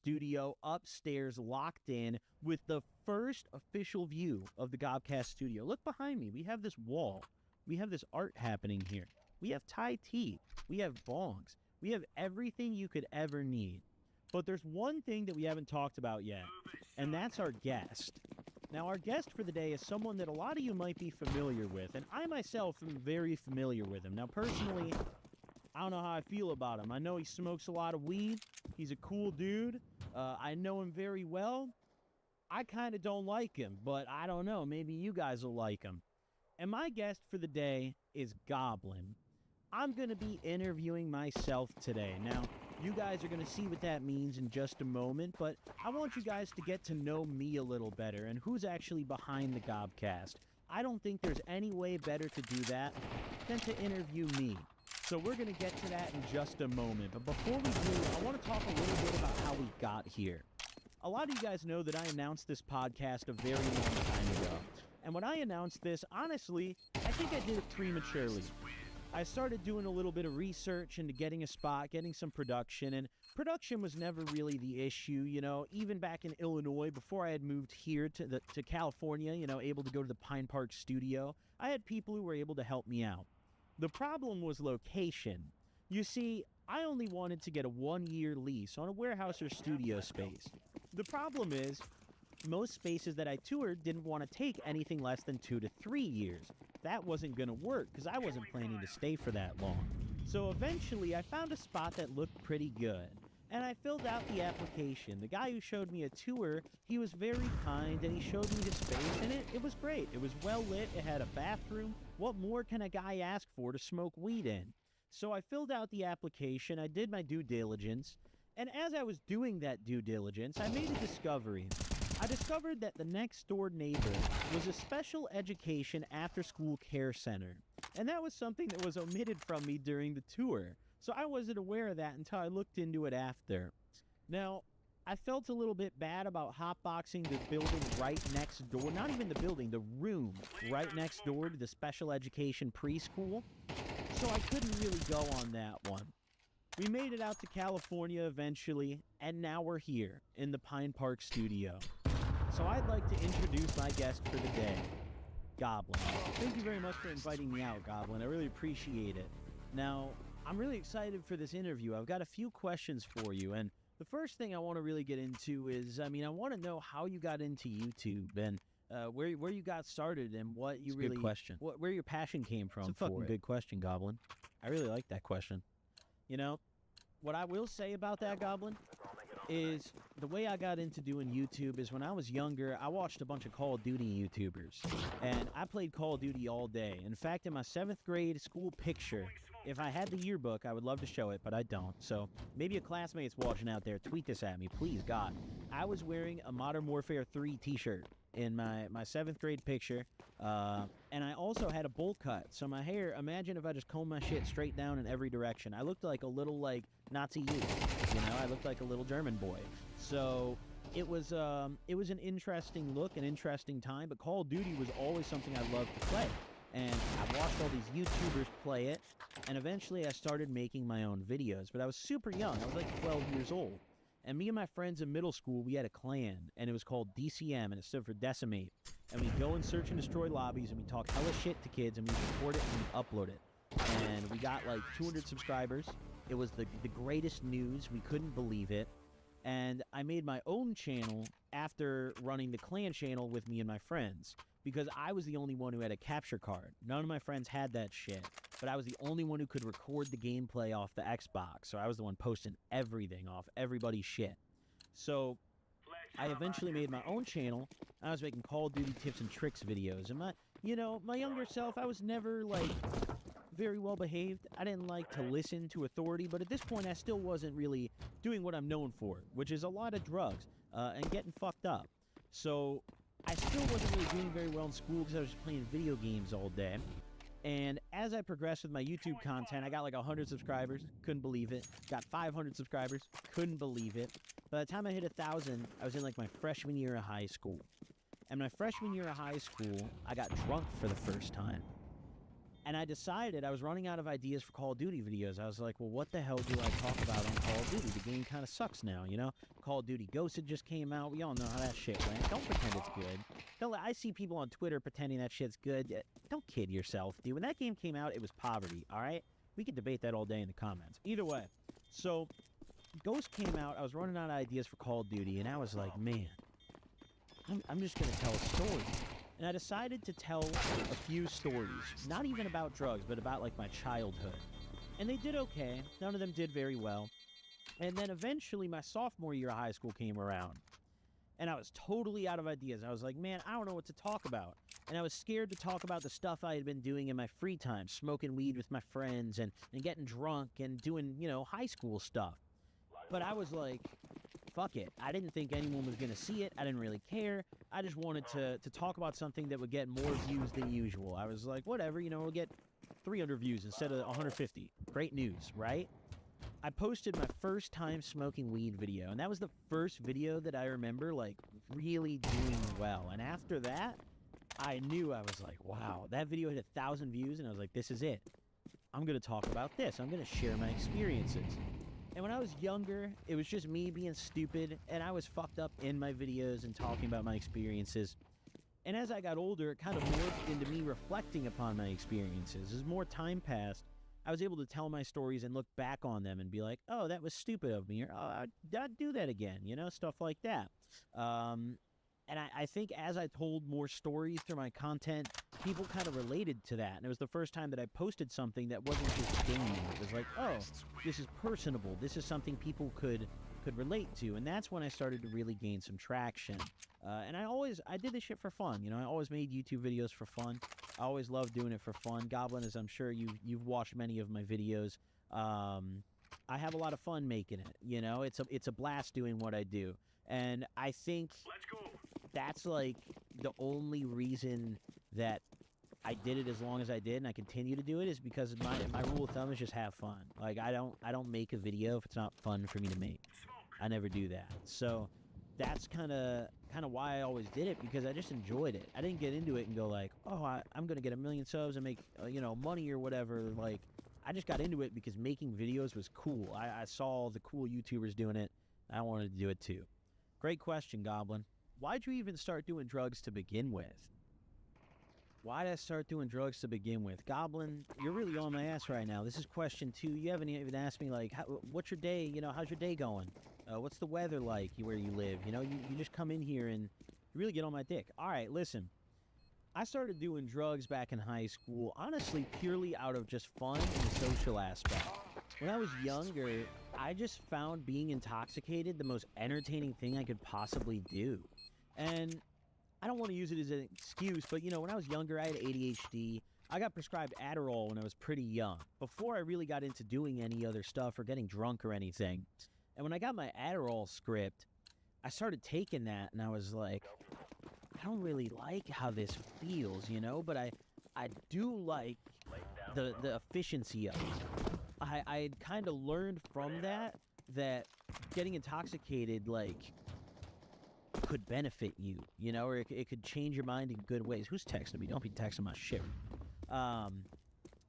studio upstairs, locked in with the first official view of the Gobcast studio. Look behind me. We have this wall. We have this art happening here. We have Thai tea. We have bongs. We have everything you could ever need. But there's one thing that we haven't talked about yet, and that's our guest. Now, our guest for the day is someone that a lot of you might be familiar with, and I myself am very familiar with him. Now, personally, I don't know how I feel about him. I know he smokes a lot of weed. He's a cool dude. I know him very well. I kind of don't like him, but I don't know. Maybe you guys will like him. And my guest for the day is Goblin. I'm going to be interviewing myself today. Now, you guys are going to see what that means in just a moment, but I want you guys to get to know me a little better and who's actually behind the Gobcast. I don't think there's any way better to do that than to interview me. So we're going to get to that in just a moment. But before we do, I want to talk a little bit about how we got here. A lot of you guys know that I announced this podcast a very long time ago. And when I announced this, honestly, I think I did it prematurely. I started doing a little bit of research into getting a spot, getting some production, and production was never really the issue, you know. Even back in Illinois, before I had moved here to California, you know, able to go to the Pine Park studio, I had people who were able to help me out. The problem was location. You see, I only wanted to get a 1-year lease on a warehouse or studio space. The problem is, most spaces that I toured didn't want to take anything less than 2 to 3 years. That wasn't going to work because I wasn't planning to stay for that long. So eventually I found a spot that looked pretty good. And I filled out the application. The guy who showed me a tour, he was very kind and he showed me the space and it was great. It was well lit, it had a bathroom. What more can a guy ask for to smoke weed in? So I filled out the application, I did my due diligence, and as I was doing that due diligence, I made a discovery. I discovered that the next door neighbor was a special education after-school care center, and that was something that was omitted from me during the tour, so I wasn't aware of that until I looked into it after. Now, I felt a little bit bad about hotboxing the building right next door, not even the building, the room right next door to the special education preschool, so I couldn't really go on that one. We made it out to California eventually, and now we're here in the Pine Park studio. So I'd like to introduce my guest for the day, Goblin. Thank you very much for inviting me out, Goblin. I really appreciate it. Now, I'm really excited for this interview. I've got a few questions for you, and the first thing I want to really get into is, I want to know how you got into YouTube and where you got started and what you really... Good question. Where your passion came from. It's a fucking good question, Goblin. I really like that question. You know, what I will say about that, Goblin, is the way I got into doing YouTube is when I was younger, I watched a bunch of Call of Duty YouTubers, and I played Call of Duty all day. In fact, in my 7th grade school picture, if I had the yearbook, I would love to show it, but I don't. So maybe a classmate's watching out there. Tweet this at me, please, God. I was wearing a Modern Warfare 3 t-shirt in my 7th grade picture, and I also had a bowl cut. So my hair, imagine if I just combed my shit straight down in every direction. I looked like a little, like, Nazi youth, you know? I looked like a little German boy. So it was an interesting look, an interesting time, but Call of Duty was always something I loved to play. And I watched all these YouTubers play it, and eventually I started making my own videos. But I was super young. I was like 12 years old. And me and my friends in middle school, we had a clan, and it was called DCM, and it stood for Decimate. And we'd go and search and destroy lobbies, and we'd talk hella shit to kids, and we'd record it and we'd upload it. And we got like 200 subscribers. It was the greatest news. We couldn't believe it. And I made my own channel after running the clan channel with me and my friends, because I was the only one who had a capture card. None of my friends had that shit, but I was the only one who could record the gameplay off the Xbox, so I was the one posting everything off everybody's shit. So I eventually made my own channel. I was making Call of Duty tips and tricks videos, and my younger self, I was never like very well behaved. I didn't like to listen to authority, but at this point I still wasn't really doing what I'm known for, which is a lot of drugs and getting fucked up. So I still wasn't really doing very well in school because I was just playing video games all day. And as I progressed with my YouTube content, I got like 100 subscribers. Couldn't believe it. Got 500 subscribers. Couldn't believe it. By the time I hit 1,000, I was in like my freshman year of high school. And my freshman year of high school, I got drunk for the first time. And I decided I was running out of ideas for Call of Duty videos. I was like, well, what the hell do I talk about on Call of Duty? The game kind of sucks now, you know? Call of Duty Ghosted just came out. We all know how that shit went. Don't pretend it's good. I see people on Twitter pretending that shit's good. Don't kid yourself, dude. When that game came out, it was poverty, all right? We could debate that all day in the comments. Either way. So, Ghost came out. I was running out of ideas for Call of Duty, and I was like, man, I'm just going to tell a story. And I decided to tell a few stories, not even about drugs, but about, like, my childhood. And they did okay. None of them did very well. And then eventually my sophomore year of high school came around. And I was totally out of ideas. I was like, man, I don't know what to talk about. And I was scared to talk about the stuff I had been doing in my free time, smoking weed with my friends and getting drunk and doing, you know, high school stuff. But I was like, fuck it. I didn't think anyone was going to see it. I didn't really care. I just wanted to talk about something that would get more views than usual. I was like, whatever, you know, we'll get 300 views instead of 150. Great news, right? I posted my first time smoking weed video, and that was the first video that I remember, like, really doing well. And after that, I knew, I was like, wow, that video hit 1,000 views, and I was like, this is it. I'm going to talk about this. I'm going to share my experiences. And when I was younger, it was just me being stupid, and I was fucked up in my videos and talking about my experiences. And as I got older, it kind of morphed into me reflecting upon my experiences. As more time passed, I was able to tell my stories and look back on them and be like, oh, that was stupid of me, or oh, I'd do that again, you know, stuff like that. And I think as I told more stories through my content, people kind of related to that. And it was the first time that I posted something that wasn't just gaming. It was like, oh, this is personable. This is something people could relate to. And that's when I started to really gain some traction. And I did this shit for fun. You know, I always made YouTube videos for fun. I always loved doing it for fun. Goblin, as I'm sure you've watched many of my videos, I have a lot of fun making it. You know, it's a blast doing what I do. And I think that's like the only reason that I did it as long as I did and I continue to do it is because my rule of thumb is just have fun. Like I don't make a video if it's not fun for me to make. I never do that. So that's kind of why I always did it, because I just enjoyed it. I didn't get into it and go like, oh, I'm going to get 1 million subs and make, you know, money or whatever. Like, I just got into it because making videos was cool. I saw the cool YouTubers doing it. I wanted to do it too. Great question, Goblin. Why'd you even start doing drugs to begin with? Why did I start doing drugs to begin with? Goblin, you're really on my ass right now. This is question 2. You haven't even asked me, like, what's your day? You know, how's your day going? What's the weather like where you live? You know, you just come in here and you really get on my dick. All right, listen. I started doing drugs back in high school, honestly, purely out of just fun and the social aspect. When I was younger, I just found being intoxicated the most entertaining thing I could possibly do. And I don't want to use it as an excuse, but, you know, when I was younger, I had ADHD. I got prescribed Adderall when I was pretty young, before I really got into doing any other stuff or getting drunk or anything. And when I got my Adderall script, I started taking that, and I was like, I don't really like how this feels, you know, but I do like the efficiency of it. I had kind of learned from that getting intoxicated, like, could benefit you, you know, or it could change your mind in good ways. Who's texting me? Don't be texting my shit.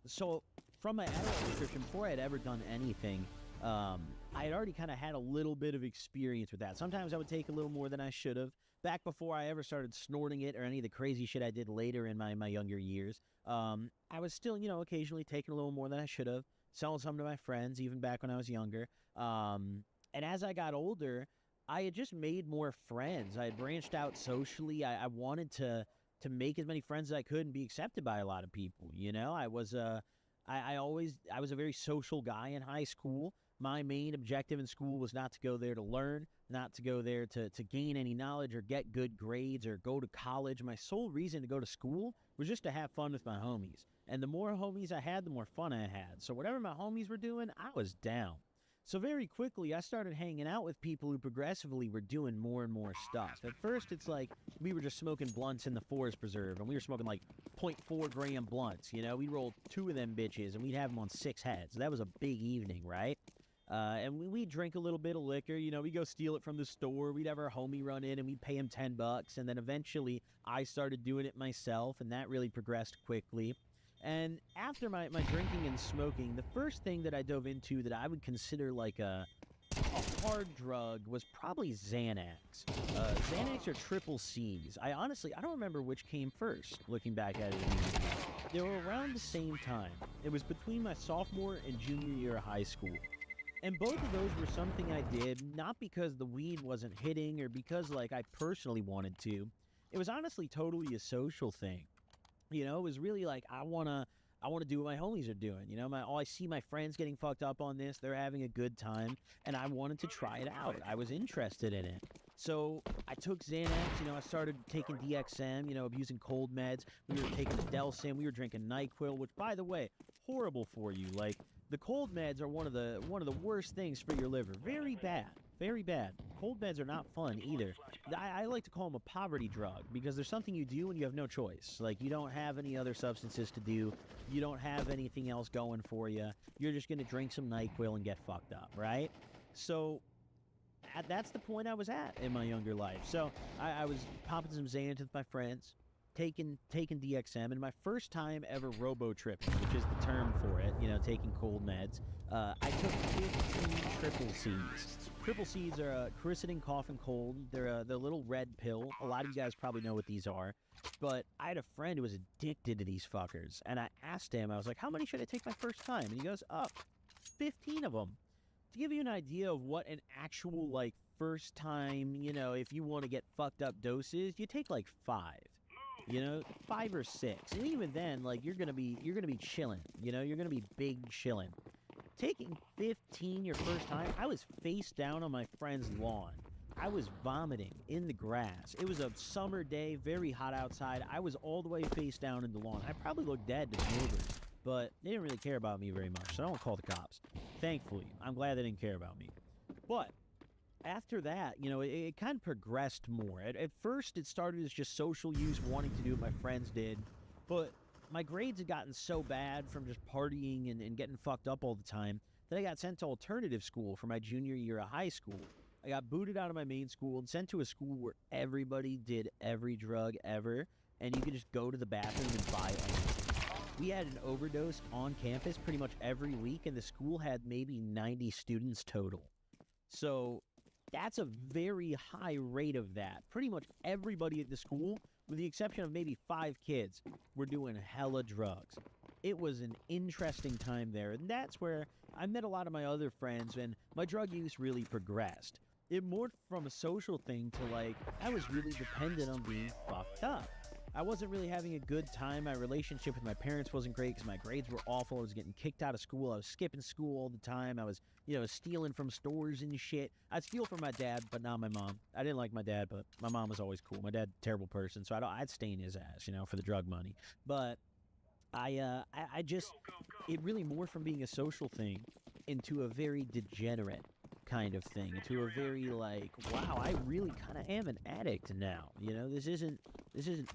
So from my Adderall prescription, before I had ever done anything, I had already kind of had a little bit of experience with that. Sometimes I would take a little more than I should have. Back before I ever started snorting it or any of the crazy shit I did later in my younger years, I was still, you know, occasionally taking a little more than I should have, selling some to my friends, even back when I was younger. And as I got older, I had just made more friends. I had branched out socially. I wanted to make as many friends as I could and be accepted by a lot of people. You know, I was a very social guy in high school. My main objective in school was not to go there to learn, not to go there to gain any knowledge or get good grades or go to college. My sole reason to go to school was just to have fun with my homies. And the more homies I had, the more fun I had. So whatever my homies were doing, I was down. So very quickly, I started hanging out with people who progressively were doing more and more stuff. At first, it's like we were just smoking blunts in the forest preserve, and we were smoking like 0.4 gram blunts. You know, we rolled 2 of them bitches, and we'd have them on 6 heads. So that was a big evening, right? And we'd drink a little bit of liquor. You know, we'd go steal it from the store. We'd have our homie run in, and we'd pay him $10. And then eventually, I started doing it myself, and that really progressed quickly. And after my drinking and smoking, the first thing that I dove into that I would consider like a hard drug was probably Xanax. Xanax or triple C's. I don't remember which came first, looking back at it. They were around the same time. It was between my sophomore and junior year of high school. And both of those were something I did, not because the weed wasn't hitting or because, like, I personally wanted to. It was honestly totally a social thing. You know, it was really like, I wanna do what my homies are doing. You know, I see my friends getting fucked up on this. They're having a good time, and I wanted to try it out. I was interested in it. So I took Xanax, you know, I started taking DXM, you know, abusing cold meds. We were taking Adelsim, we were drinking NyQuil, which, by the way, horrible for you. Like, the cold meds are one of the worst things for your liver. Very bad. Very bad. Cold meds are not fun either. I like to call them a poverty drug because there's something you do and you have no choice. Like, you don't have any other substances to do. You don't have anything else going for you. You're just going to drink some NyQuil and get fucked up, right? So that's the point I was at in my younger life. So I was popping some Xanax with my friends, taking DXM, and my first time ever robo-tripping, which is the term for it, you know, taking cold meds, I took 15 triple C's. Triple C's are quercetin, cough, and cold. They're a little red pill. A lot of you guys probably know what these are. But I had a friend who was addicted to these fuckers. And I asked him, I was like, how many should I take my first time? And he goes, 15 of them. To give you an idea of what an actual, like, first time, you know, if you want to get fucked up doses, you take like 5. You know, 5 or 6. And even then, like, you're gonna be chilling. You know, you're gonna be big chilling. Taking 15 your first time, I was face down on my friend's lawn. I was vomiting in the grass. It was a summer day, very hot outside. I was all the way face down in the lawn. I probably looked dead to the neighbors, but they didn't really care about me very much, so I don't call the cops. Thankfully, I'm glad they didn't care about me. But after that, you know, it kind of progressed more. At first, it started as just social use, wanting to do what my friends did, but my grades had gotten so bad from just partying and getting fucked up all the time that I got sent to alternative school for my junior year of high school. I got booted out of my main school and sent to a school where everybody did every drug ever, and you could just go to the bathroom and buy anything. We had an overdose on campus pretty much every week, and the school had maybe 90 students total. So that's a very high rate of that. Pretty much everybody at the school, with the exception of maybe 5 kids, were doing hella drugs. It was an interesting time there, and that's where I met a lot of my other friends, and my drug use really progressed. It morphed from a social thing to, like, I was really dependent on being fucked up. I wasn't really having a good time. My relationship with my parents wasn't great because my grades were awful. I was getting kicked out of school. I was skipping school all the time. I was, you know, stealing from stores and shit. I'd steal from my dad, but not my mom. I didn't like my dad, but my mom was always cool. My dad, terrible person, so I'd stain his ass, you know, for the drug money. But I just, it really morphed from being a social thing into a very degenerate kind of thing, into a very, like, wow, I really kind of am an addict now. You know, this isn't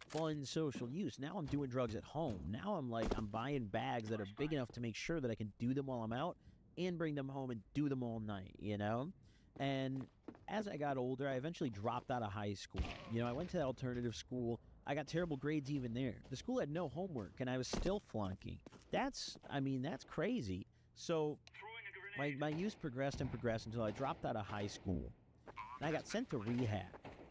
fun social use. Now I'm doing drugs at home. Now I'm buying bags that are big enough to make sure that I can do them while I'm out and bring them home and do them all night, you know? And as I got older, I eventually dropped out of high school. You know, I went to the alternative school. I got terrible grades even there. The school had no homework, and I was still flunking. That's crazy. So my use progressed and progressed until I dropped out of high school. And I got sent to rehab.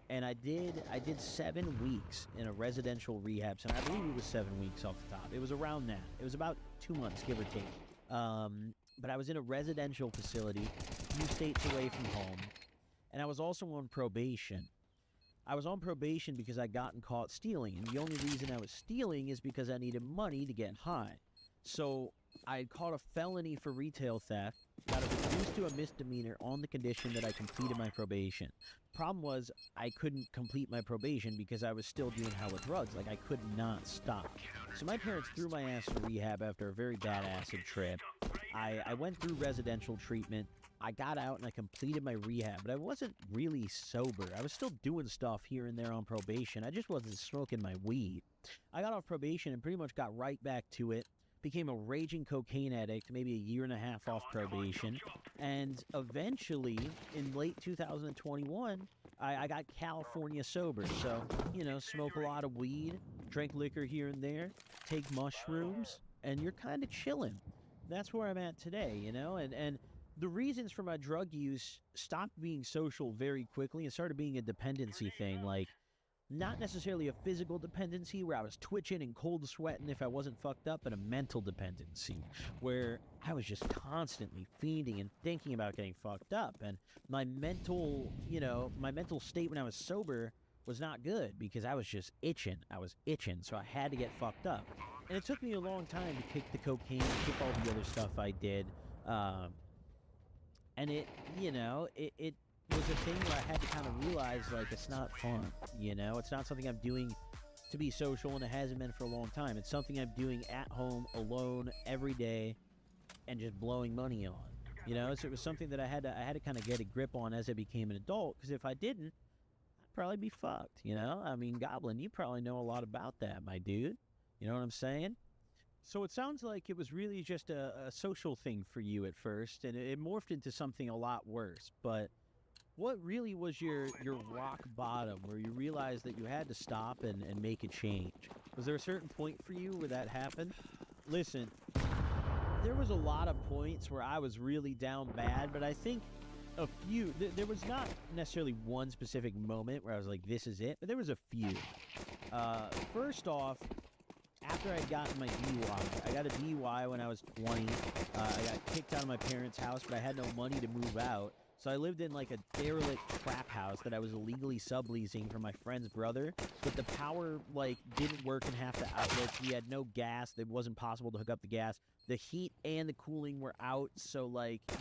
And I did 7 weeks in a residential rehab center. I believe it was 7 weeks off the top. It was around that. It was about 2 months, give or take. But I was in a residential facility, a few states away from home. And I was also on probation. I was on probation because I'd gotten caught stealing. And the only reason I was stealing is because I needed money to get high. So I had caught a felony for retail theft, got it reduced to a misdemeanor on the condition that I completed my probation. Problem was, I couldn't complete my probation because I was still doing hella drugs. Like, I could not stop. So my parents threw my ass in rehab after a very bad acid trip. I went through residential treatment. I got out and I completed my rehab, but I wasn't really sober. I was still doing stuff here and there on probation. I just wasn't smoking my weed. I got off probation and pretty much got right back to it. Became a raging cocaine addict, maybe a year and a half off probation. And eventually, in late 2021, I got California sober. So, you know, smoke a lot of weed, drink liquor here and there, take mushrooms, and you're kind of chilling. That's where I'm at today, you know? And the reasons for my drug use stopped being social very quickly and started being a dependency thing, like not necessarily a physical dependency where I was twitching and cold sweating if I wasn't fucked up, but a mental dependency where I was just constantly fiending and thinking about getting fucked up. And my mental, my mental state when I was sober was not good because I was just itching. I was itching, so I had to get fucked up. And it took me a long time to kick the cocaine, kick all the other stuff I did. And it was a thing where I had to kind of realize, like, it's not fun, It's not something I'm doing to be social, and it hasn't been for a long time. It's something I'm doing at home, alone, every day, and just blowing money on, So it was something that I had to kind of get a grip on as I became an adult, because if I didn't, I'd probably be fucked, I mean, Goblin, you probably know a lot about that, my dude. You know what I'm saying? So it sounds like it was really just a social thing for you at first, and it morphed into something a lot worse. But what really was your rock bottom where you realized that you had to stop and make a change? Was there a certain point for you where that happened? Listen, there was a lot of points where I was really down bad, but I think a few, there was not necessarily one specific moment where I was like, this is it, but there was a few. First off, after I got my DUI, I got a DUI when I was 20. I got kicked out of my parents' house, but I had no money to move out. So I lived in like a derelict trap house that I was illegally subleasing from my friend's brother. But the power didn't work in half the outlets. We had no gas. It wasn't possible to hook up the gas. The heat and the cooling were out. So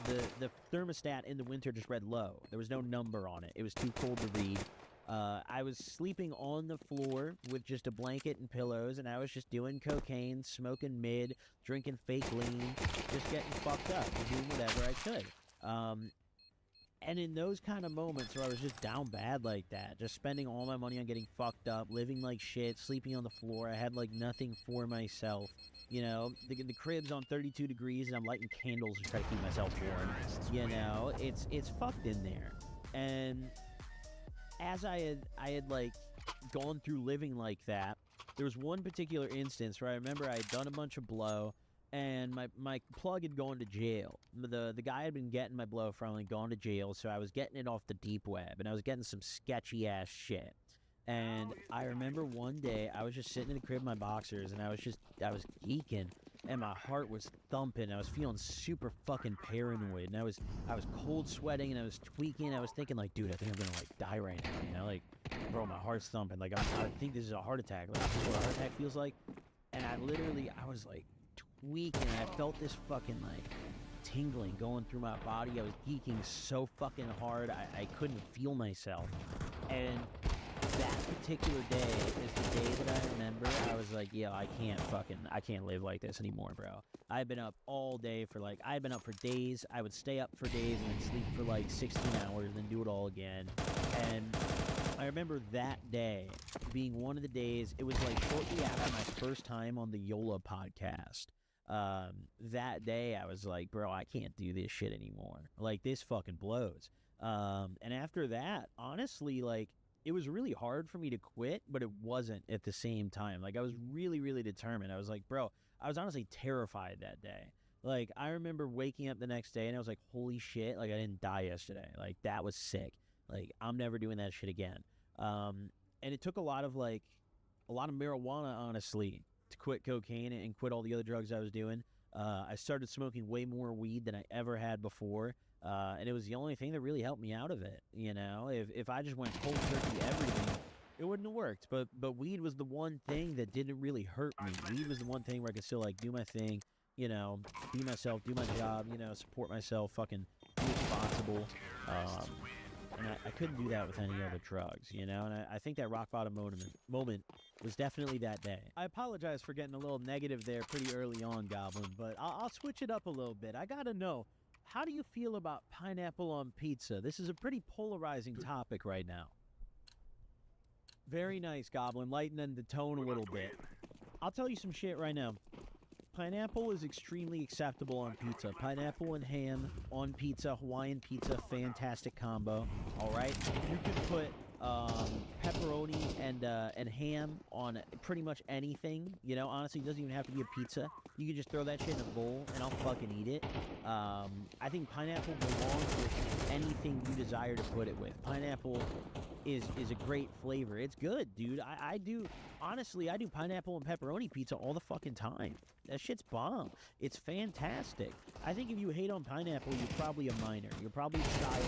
the thermostat in the winter just read low. There was no number on it. It was too cold to read. I was sleeping on the floor with just a blanket and pillows, and I was just doing cocaine, smoking mid, drinking fake lean, just getting fucked up and doing whatever I could. And in those kind of moments where I was just down bad like that, just spending all my money on getting fucked up, living like shit, sleeping on the floor, I had nothing for myself. The crib's on 32 degrees and I'm lighting candles to try to keep myself warm. It's fucked in there. And as I had gone through living like that, there was one particular instance where I remember I had done a bunch of blow, and my plug had gone to jail. The guy had been getting my blow from had gone to jail, so I was getting it off the deep web, and I was getting some sketchy ass shit. And I remember one day I was just sitting in the crib in my boxers, and I was geeking, and my heart was thumping. I was feeling super fucking paranoid, and I was cold sweating, and I was tweaking. I was thinking dude, I think I'm gonna die right now. Bro, my heart's thumping. I think this is a heart attack. This is what a heart attack feels like. And I was tweaking. I felt this fucking tingling going through my body. I was geeking so fucking hard. I couldn't feel myself. And that particular day is the day that I remember I was like, yeah, I can't live like this anymore, bro. I've been up all day I've been up for days. I would stay up for days and then sleep for 16 hours and then do it all again. And I remember that day being one of the days, it was shortly after my first time on the Yola podcast. That day I was like, bro, I can't do this shit anymore. This fucking blows. And after that, honestly, it was really hard for me to quit, but it wasn't at the same time. I was really, really determined. I was like, bro, I was honestly terrified that day. I remember waking up the next day and I was like, holy shit, I didn't die yesterday. That was sick. I'm never doing that shit again. And it took a lot of marijuana, honestly, to quit cocaine and quit all the other drugs I was doing. I started smoking way more weed than I ever had before. And it was the only thing that really helped me out of it. If I just went cold turkey everything, it wouldn't have worked. But weed was the one thing that didn't really hurt me. Weed was the one thing where I could still do my thing, be myself, do my job, support myself, fucking be responsible. And I couldn't do that with any other drugs, And I think that rock bottom moment was definitely that day. I apologize for getting a little negative there pretty early on, Goblin, but I'll switch it up a little bit. I gotta know, how do you feel about pineapple on pizza? This is a pretty polarizing topic right now. Very nice, Goblin, lightening the tone a little bit. I'll tell you some shit right now. Pineapple is extremely acceptable on pizza. Pineapple and ham on pizza, Hawaiian pizza, fantastic combo. All right, you could put pepperoni and ham on pretty much anything. You know, honestly, it doesn't even have to be a pizza. You can just throw that shit in a bowl, and I'll fucking eat it. I think pineapple belongs with anything you desire to put it with. Pineapple is a great flavor. It's good, dude. I do, honestly, I do pineapple and pepperoni pizza all the fucking time. That shit's bomb. It's fantastic. I think if you hate on pineapple, you're probably a minor. You're probably a child.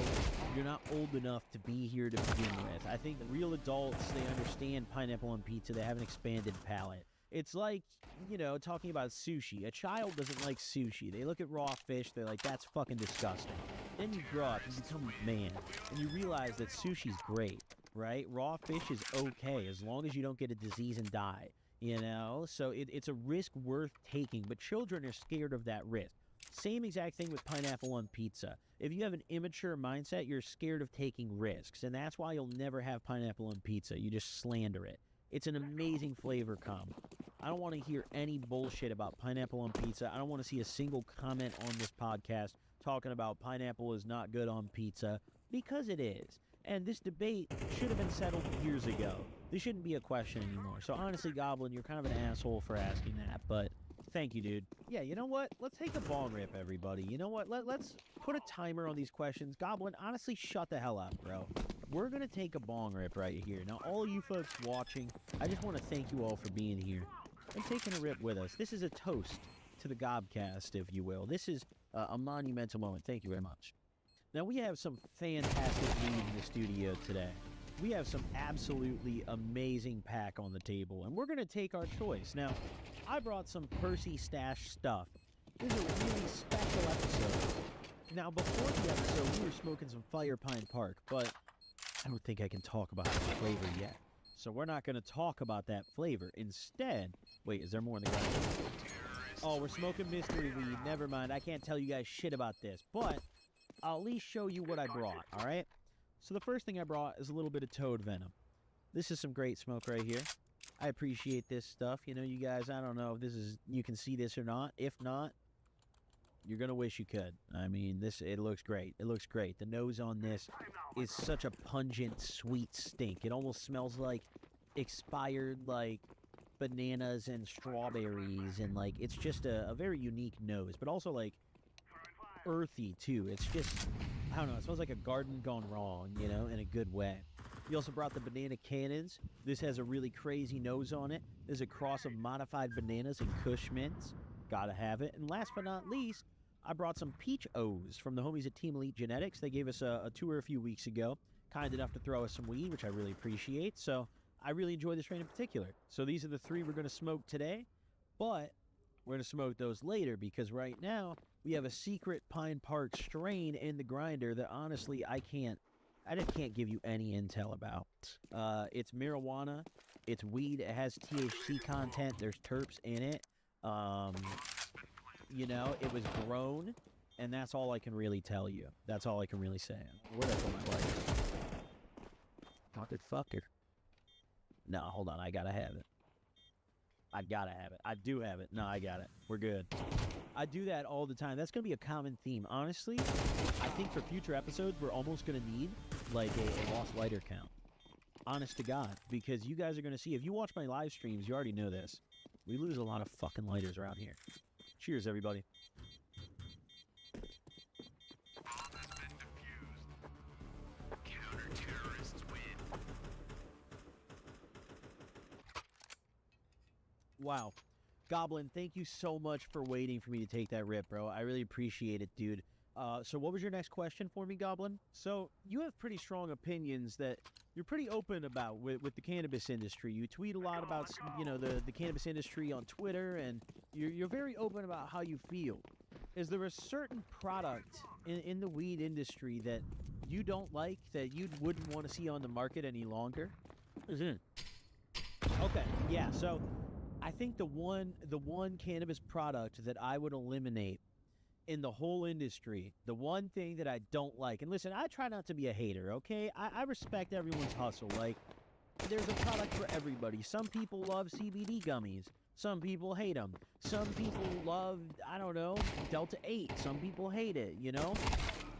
You're not old enough to be here to begin with. I think real adults, they understand pineapple on pizza. They have an expanded palate. It's like, you know, talking about sushi. A child doesn't like sushi. They look at raw fish, they're like, that's fucking disgusting. Then you grow up, you become a man, and you realize that sushi's great, right? Raw fish is okay, as long as you don't get a disease and die, you know? So it's a risk worth taking, but children are scared of that risk. Same exact thing with pineapple on pizza. If you have an immature mindset, you're scared of taking risks, and that's why you'll never have pineapple on pizza. You just slander it. It's an amazing flavor combo. I don't want to hear any bullshit about pineapple on pizza. I don't want to see a single comment on this podcast talking about pineapple is not good on pizza, because it is. And this debate should have been settled years ago. This shouldn't be a question anymore. So honestly, Goblin, you're kind of an asshole for asking that, but thank you, dude. Yeah, you know what? Let's take a bong rip, everybody. You know what? Let's put a timer on these questions. Goblin, honestly, shut the hell up, bro. We're going to take a bong rip right here. Now, all you folks watching, I just want to thank you all for being here and taking a rip with us. This is a toast to the Gobcast, if you will. This is a monumental moment. Thank you very much. Now, we have some fantastic weed in the studio today. We have some absolutely amazing pack on the table, and we're going to take our choice. Now, I brought some Percy Stash stuff. This is a really special episode. Now, before the episode, we were smoking some Fire Pine Park, but I don't think I can talk about the flavor yet. So we're not going to talk about that flavor. Instead, wait, is there more in the ground? Oh, we're smoking mystery weed. Never mind. I can't tell you guys shit about this, but I'll at least show you what I brought, all right? So the first thing I brought is a little bit of toad venom. This is some great smoke right here. I appreciate this stuff. You know, you guys, I don't know if this is, you can see this or not. If not, you're going to wish you could. I mean, it looks great. It looks great. The nose on this is such a pungent, sweet stink. It almost smells like expired, like, bananas and strawberries. And, like, it's just a very unique nose. But also, like, earthy, too. It's just, I don't know. It smells like a garden gone wrong, you know, in a good way. We also brought the banana cannons. This has a really crazy nose on it. There's a cross of modified bananas and Kush mints. Gotta have it. And last but not least, I brought some peach O's from the homies at Team Elite Genetics. They gave us a tour a few weeks ago. Kind enough to throw us some weed, which I really appreciate. So I really enjoy this strain in particular. So these are the three we're going to smoke today. But we're going to smoke those later because right now we have a secret Pine Park strain in the grinder that honestly I just can't give you any intel about. It's marijuana. It's weed. It has THC content. There's terps in it. You know, it was grown, and that's all I can really tell you. That's all I can really say. Where did I put my lighter? Motherfucker. No, hold on. I gotta have it. I gotta have it. I do have it. No, I got it. We're good. I do that all the time. That's gonna be a common theme. Honestly, I think for future episodes, we're almost gonna need, like, a lost lighter count. Honest to God. Because you guys are gonna see, if you watch my live streams, you already know this. We lose a lot of fucking lighters around here. Cheers, everybody. Counter-terrorists win. Wow. Goblin, thank you so much for waiting for me to take that rip, bro. I really appreciate it, dude. So what was your next question for me, Goblin? So you have pretty strong opinions that you're pretty open about with the cannabis industry. You tweet a lot about, you know, the cannabis industry on Twitter, and you're very open about how you feel. Is there a certain product in the weed industry that you don't like, that you wouldn't want to see on the market any longer? Okay, yeah, so I think the one cannabis product that I would eliminate in the whole industry, the one thing that I don't like, and listen, I try not to be a hater, okay? I respect everyone's hustle. Like, there's a product for everybody. Some people love CBD gummies. Some people hate them. Some people love, I don't know, Delta 8. Some people hate it, you know?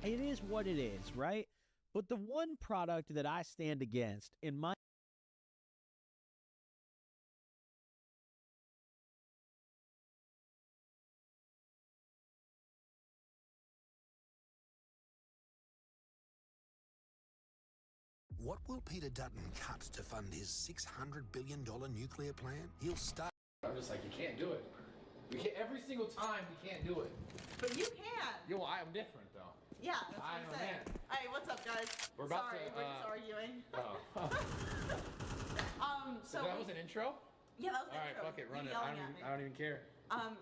It is what it is, right? But the one product that I stand against, in my What will Peter Dutton cut to fund his $600 billion nuclear plan? He'll start... I'm just like, you can't do it. You can't, every single time you can't do it. But you can. Yo, I'm different though. Yeah, that's what I'm saying. Hey, what's up, guys? We're about Sorry, to, we're just arguing. Oh. So that was an intro? Yeah, that was an All right, intro. fuck it, run it. Yelling I don't even care.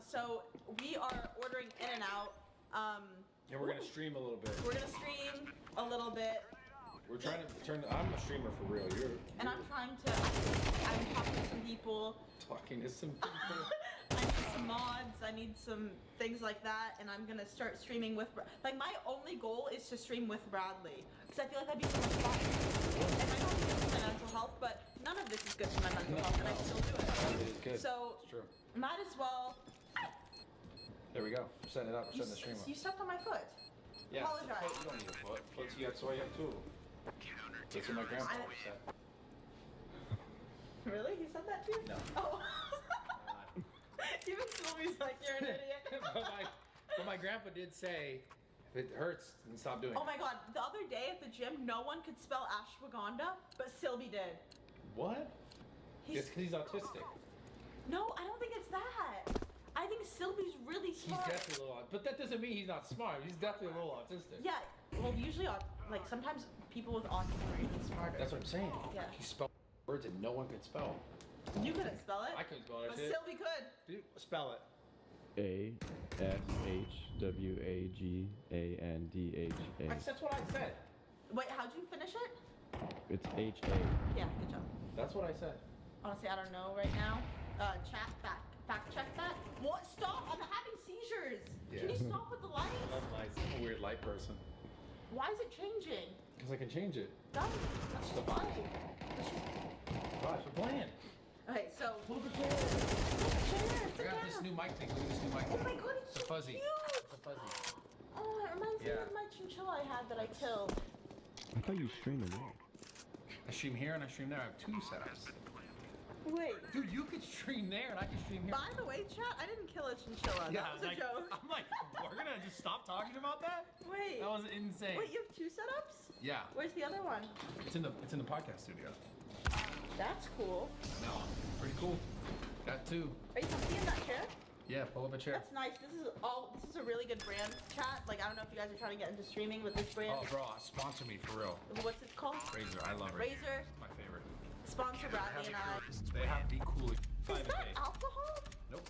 So we are ordering In and Out. Yeah, we're gonna stream a little bit. We're gonna stream a little bit. We're trying to turn. I'm a streamer for real. And I'm trying to. I'm talking to some people. Talking to some people. I need some mods. I need some things like that, and I'm gonna start streaming with. Like my only goal is to stream with Bradley, because I feel like that'd be so much fun. And I know it's good for my mental health, but none of this is good for my mental health, and I still do it. It is good. So it's true. Might as well. There we go. We're setting it up. We're setting the stream up. You stepped on my foot. Yeah. Apologize. You don't need a foot. Foot's you got, so I have two. That's what my grandpa said. Really? He said that too? No. Oh. Even Sylvie's like, you're an idiot. but my grandpa did say, if it hurts, then stop doing it. Oh my god, the other day at the gym, no one could spell ashwagandha, but Sylvie did. What? It's because he's autistic. No, I don't think it's that. I think Sylvie's really smart. He's definitely a little but that doesn't mean he's not smart. He's definitely a little autistic. Yeah, well usually, like sometimes people with autism are even smarter. That's what I'm saying. Yeah. He spelled words that no one could spell. You couldn't spell it? I couldn't spell it. But Sylvie could. Dude, spell it. ASHWAGANDHA. That's what I said. Wait, how'd you finish it? It's HA. Yeah, good job. That's what I said. Honestly, I don't know right now. Chat, fact check that. What? Stop! I'm having seizures! Yeah. Can you stop with the lights? That's nice. I'm a weird light person. Why is it changing? Because I can change it. Done. That's just Stop. fine. Gosh, we're playing. Okay, so. Pull the chair. I got this new mic thing. Look at this new mic Oh thing. my god, it's The so fuzzy. cute! The fuzzy. Oh, it reminds me Yeah. of my chinchilla I had that I killed. I thought you streamed it. I stream here and I stream there. I have two setups. Wait. Dude, you could stream there and I can stream here. By the way, chat, I didn't kill a chinchilla. Yeah, That was a joke. I'm like, we're gonna just stop talking about that? Wait. That was insane. Wait, you have two setups? Yeah. Where's the other one? It's in the podcast studio. That's cool. No, pretty cool. Got two. Are you comfy in that chair? Yeah, pull up a chair. That's nice. This is a really good brand, chat. Like I don't know if you guys are trying to get into streaming with this brand. Oh, bro, sponsor me for real. What's it called? Razor, I love Razor. Razor. My favorite. Sponsor Bradley and I. They have the coolest. Is that alcohol? Nope.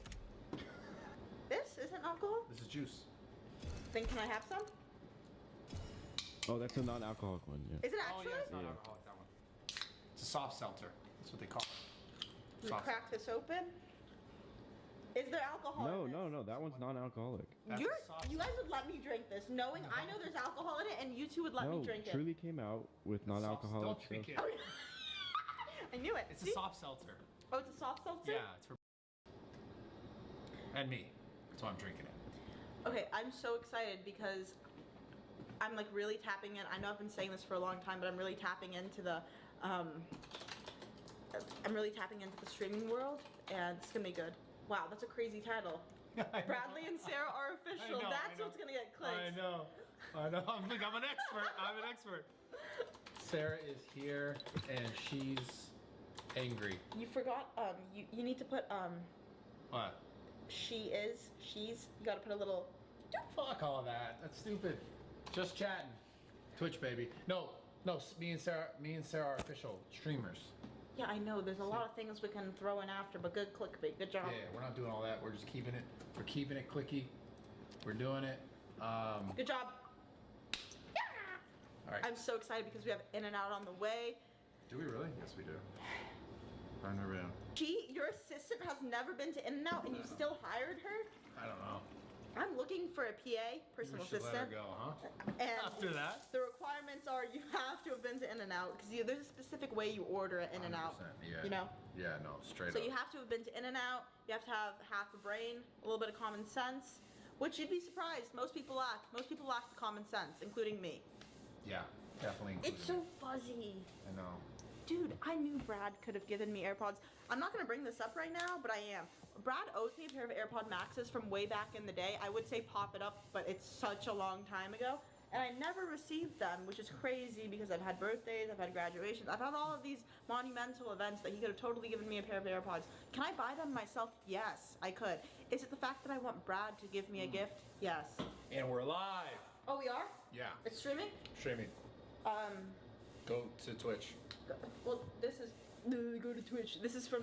This isn't alcohol? This is juice. Then can I have some? Oh, that's a non-alcoholic one. Yeah. Is it Oh actually? yeah, it's not Yeah. alcoholic, that one. It's a soft seltzer. That's what they call it. Can we Soft crack this open? Is there alcohol No, in this? no, no. That one's non-alcoholic. That's You a soft guys would let me drink this, knowing I know there's alcohol in it, and you two would let No, me drink Truly came out with non-alcoholic Don't drink stuff. it. I knew it. It's See? a soft seltzer. Oh, it's a soft seltzer? Yeah, it's for and me. That's why I'm drinking it. Okay, I'm so excited because I'm like really tapping in. I know I've been saying this for a long time, but I'm really tapping into the streaming world, and it's gonna be good. Wow, that's a crazy title. Bradley and Sarah are official. I know, That's I know. what's gonna get clicks. I know. I'm an expert. I'm an expert. Sarah is here and she's angry. You forgot. You need to put What? she's. You gotta put a little. Fuck all that. That's stupid. Just chatting. Twitch, baby. No. Me and Sarah are official streamers. Yeah, I know. There's a lot of things we can throw in after, but good clickbait. Good job. Yeah, we're not doing all that. We're just keeping it. We're keeping it clicky. We're doing it. Good job. All right. I'm so excited because we have In and Out on the way. Do we really? Yes, we do. I've never been. Your assistant has never been to In and Out, and you still hired her? I don't know. I'm looking for a PA, personal We should assistant. let her go, huh? And After that? the requirements are you have to have been to In and Out because there's a specific way you order at In and Out. 100%, yeah. You know. Yeah, no, straight So up. you have to have been to In and Out. You have to have half a brain, a little bit of common sense, which you'd be surprised most people lack. Most people lack the common sense, including me. Yeah, definitely. It's so fuzzy. I know. Dude, I knew Brad could have given me AirPods. I'm not gonna bring this up right now, but I am. Brad owes me a pair of AirPod Maxes from way back in the day. I would say pop it up, but it's such a long time ago. and I never received them, which is crazy because I've had birthdays, I've had graduations, I've had all of these monumental events that he could have totally given me a pair of AirPods. Can I buy them myself? Yes, I could. Is it the fact that I want Brad to give me a gift? Yes. And we're live. Oh, we are? Yeah. It's streaming? Streaming. Go to Twitch. Well, this is, go to Twitch. This is from,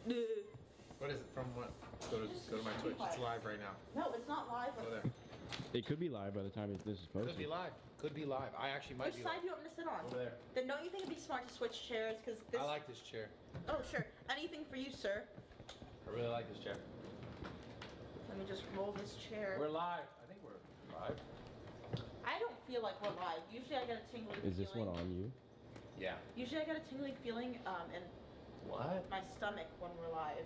What is it from? What? Go to my Twitch. It's live right now. no, it's not live. Go there. It could be live by the time this is posted. Could be live. Could be live. I actually might Which be side live. do you want me to sit on? Over there. Then don't you think it'd be smart to switch chairs? Because this. I like this chair. Oh, sure. Anything for you, sir. I really like this chair. Let me just roll this chair. We're live. I think we're live. I don't feel like we're live. Usually I get a tingling feeling. Is this one on you? Yeah. Usually I get a tingling feeling in What? my stomach when we're live.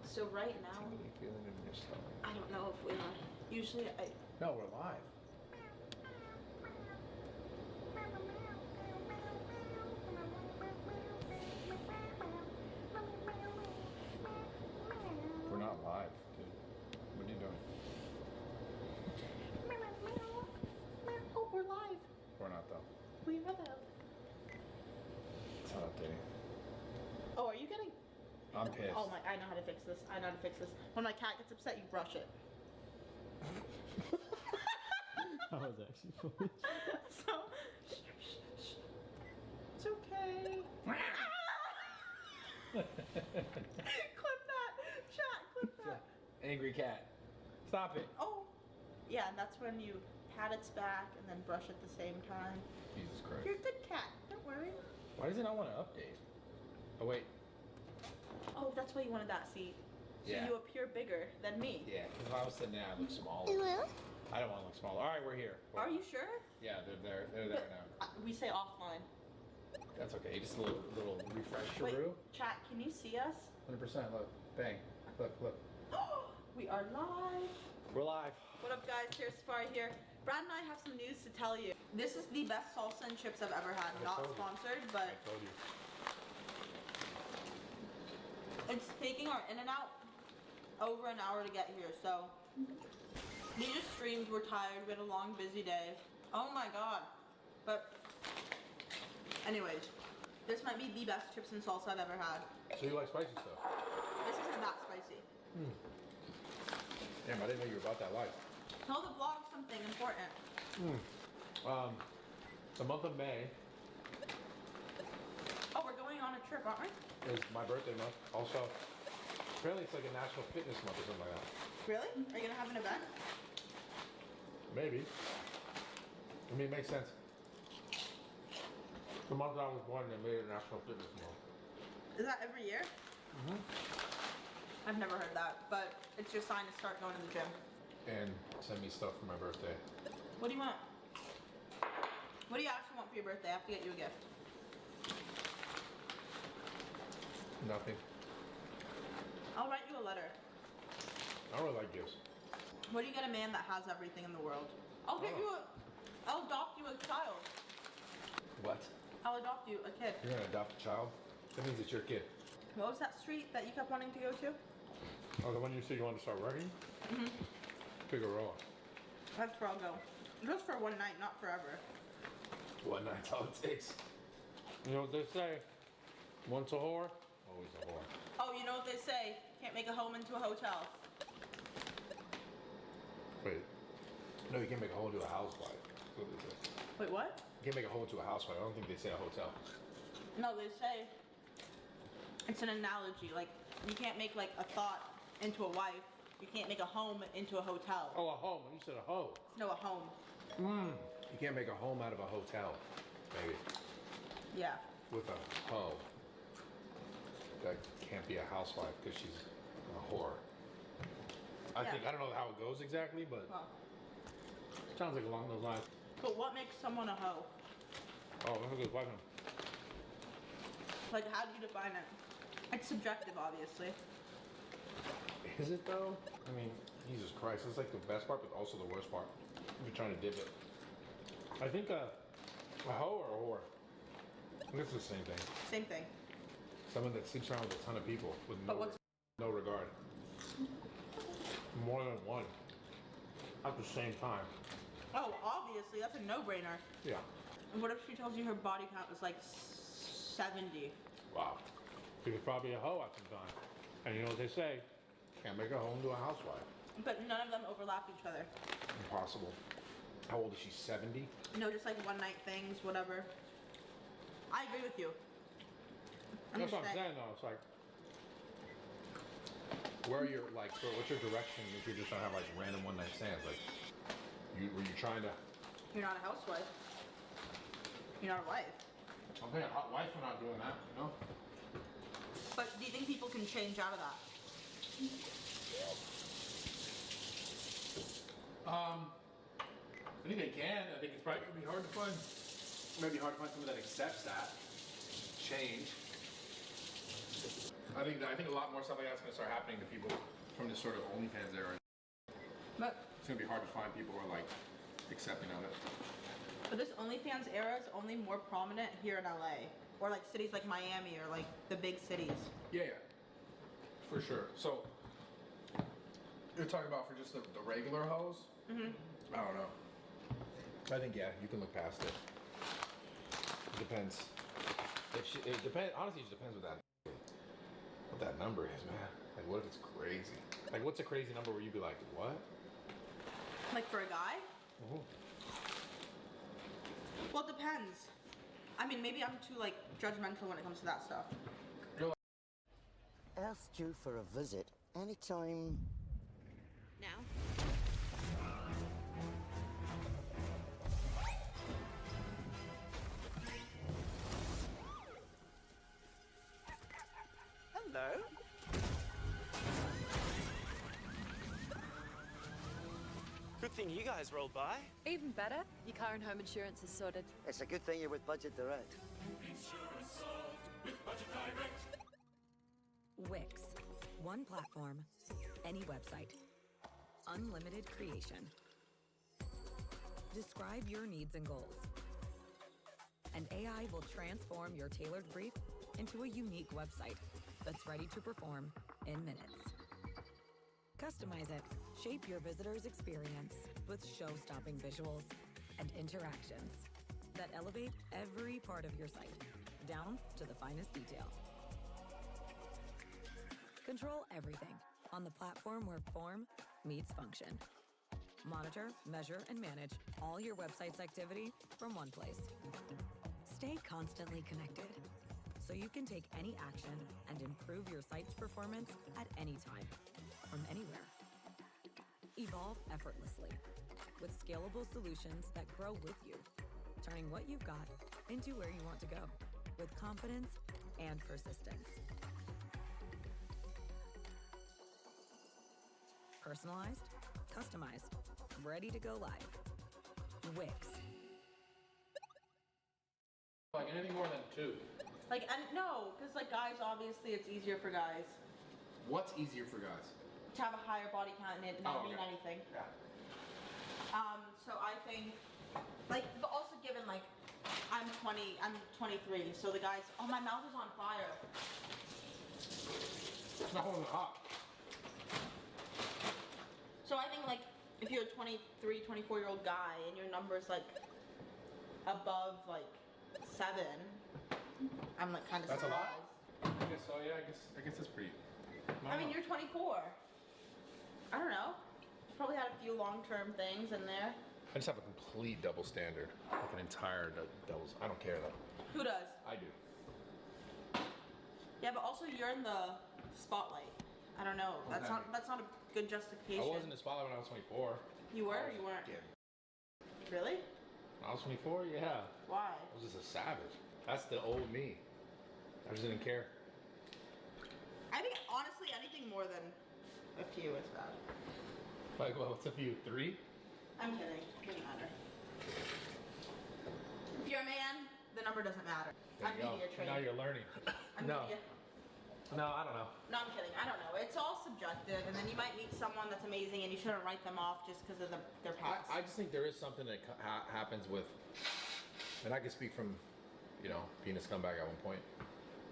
So right now, Tingly feeling in your stomach. I don't know if we are. Usually I. No, we're live. We're not live, dude. What are you doing? Oh, we're live. We're not though. We are though. It's not updating. Oh, are you getting? I'm pissed. Oh my! I know how to fix this. I know how to fix this. When my cat gets upset, you brush it. That was actually funny. So, it's okay. Clip that, chat. Clip that. Angry cat. Stop it. Oh, yeah, and that's when you pat its back and then brush at the same time. Jesus Christ. You're a good cat. Don't worry. Why does it not want to update? Oh wait. Oh, that's why you wanted that seat. So Yeah. you appear bigger than me. Yeah, because if I was sitting there, I'd look smaller. I don't want to look smaller. All right, we're here. Are you sure? Yeah, they're there now. We say offline. That's okay. Just a little refresh. Wait, Shrew. chat, can you see us? 100%. Look. Bang. Look. We are live. We're live. What up, guys? Here's Safari here. Brad and I have some news to tell you. This is the best salsa and chips I've ever had. I Not told you. sponsored, but I told you. it's taking our In-N-Out over an hour to get here, so we just streamed, we're tired, we had a long, busy day. Oh my god. But anyways, this might be the best chips and salsa I've ever had. So you like spicy stuff? This isn't that spicy. Damn, I didn't know you were about that life. Tell the vlog something important. The month of May Oh, we're going on a trip, aren't we? is my birthday month. Also, apparently it's like a national fitness month or something like that. Really? Are you gonna have an event? Maybe. I mean, it makes sense. The month I was born, they made it National Fitness Month. Is that every year? I've never heard that, but it's your sign to start going to the gym. And send me stuff for my birthday. What do you want? What do you actually want for your birthday? I have to get you a gift. Nothing. I'll write you a letter. I don't really like gifts. What do you get a man that has everything in the world? I'll adopt you a child. What? I'll adopt you a kid. You're gonna adopt a child? That means it's your kid. What was that street that you kept wanting to go to? Oh, the one you said you wanted to start working? Figueroa. That's where I'll go. Just for one night, not forever. One night's all it takes. You know what they say? Once a whore, always a whore. Oh, you know what they say? Can't make a home into a hotel. Wait. No, you can't make a hole into a housewife. That's what they say. Wait, what? You can't make a hole into a housewife. I don't think they say a hotel. No, they say it's an analogy. Like, you can't make like a thought into a wife. You can't make a home into a hotel. Oh, a home. You said a hoe. No, a home. You can't make a home out of a hotel, maybe. Yeah. With a hoe. That can't be a housewife because she's a whore. I Yeah. think, I don't know how it goes exactly, but Well, sounds like along those lines. but what makes someone a hoe? Oh, that's a good question. Like, how do you define it? It's subjective, obviously. Is it though? I mean, Jesus Christ, it's like the best part, but also the worst part. If you're trying to dip it. I think a hoe or a whore. I guess it's the same thing. Same thing. Someone that sleeps around with a ton of people with But what's no regard. More than one. At the same time. Oh, obviously, that's a no-brainer. Yeah. And what if she tells you her body count was like 70? Wow. She was probably a hoe at some time. And you know what they say? Can't make a hoe into a housewife. But none of them overlap each other. Impossible. How old is she? 70? No, just like one-night things, whatever. I agree with you. That's what I'm saying though. It's like, where are your like? What's your direction if you're just trying to have like random one night stands? Like, were you trying to? You're not a housewife. You're not a wife. Okay, a hot wife. We're not doing that. No. But do you think people can change out of that? I think they can. I think it's probably gonna be hard to find. It might be hard to find someone that accepts that change. I think a lot more stuff like that's gonna start happening to people from this sort of OnlyFans era. But It's gonna be hard to find people who are like accepting of it. this OnlyFans era is only more prominent here in LA, or like cities like Miami, or like the big cities. Yeah, for sure. So you're talking about for just the regular hoes? Mhm. I don't know. I think yeah, you can look past it. It depends. It depends. Honestly, it just depends what that number is, man. Like, what if it's crazy? Like, what's a crazy number where you'd be like, what? Like for a guy? Mhm. Well, it depends. I mean, maybe I'm too like judgmental when it comes to that stuff. Asked you for a visit anytime. Now? Hello? Good thing you guys rolled by. Even better, your car and home insurance is sorted. It's a good thing you're with Budget Direct. Wix. One platform, any website. Unlimited creation. Describe your needs and goals. And AI will transform your tailored brief into a unique website that's ready to perform in minutes. Customize it. Shape your visitor's experience with show-stopping visuals and interactions that elevate every part of your site, down to the finest detail. Control everything on the platform where form meets function. Monitor, measure, and manage all your website's activity from one place. Stay constantly connected so you can take any action and improve your site's performance at any time, from anywhere. Evolve effortlessly with scalable solutions that grow with you, turning what you've got into where you want to go with confidence and persistence. Personalized, customized, ready to go live. Wix. Like anything more than 2. Like, and no, because like guys, obviously it's easier for guys What's easier for guys? to have a higher body count and it not mean okay. anything. Yeah. So I think, like, but also given like, I'm 23, so the guys, oh, my mouth is on fire. It's not holding hot. So I think like, if you're a 23, 24-year-old guy and your number's like above like 7, I'm like kind of That's a surprised. lot? I guess so, yeah, I guess that's pretty. I mean, you're 24. I don't know. You probably had a few long-term things in there. I just have a complete double standard. Like an entire doubles. I don't care though. Who does? I do. Yeah, but also you're in the spotlight. I don't know. What does That's that not a good justification. I was in the spotlight when I was 24. You were or you weren't? Yeah. Really? When I was 24, yeah. Why? I was just a savage. That's the old me. I just didn't care. I think honestly anything more than a few is bad. Like, well, what's a few? 3? I'm kidding. It doesn't matter. If you're a man, the number doesn't matter. I'm media trained. Now you're learning. I'm No. media. No, I don't know. No, I'm kidding. I don't know. It's all subjective, and then you might meet someone that's amazing, and you shouldn't write them off just because of their past. I just think there is something that happens with, and I can speak from, being a scumbag at one point.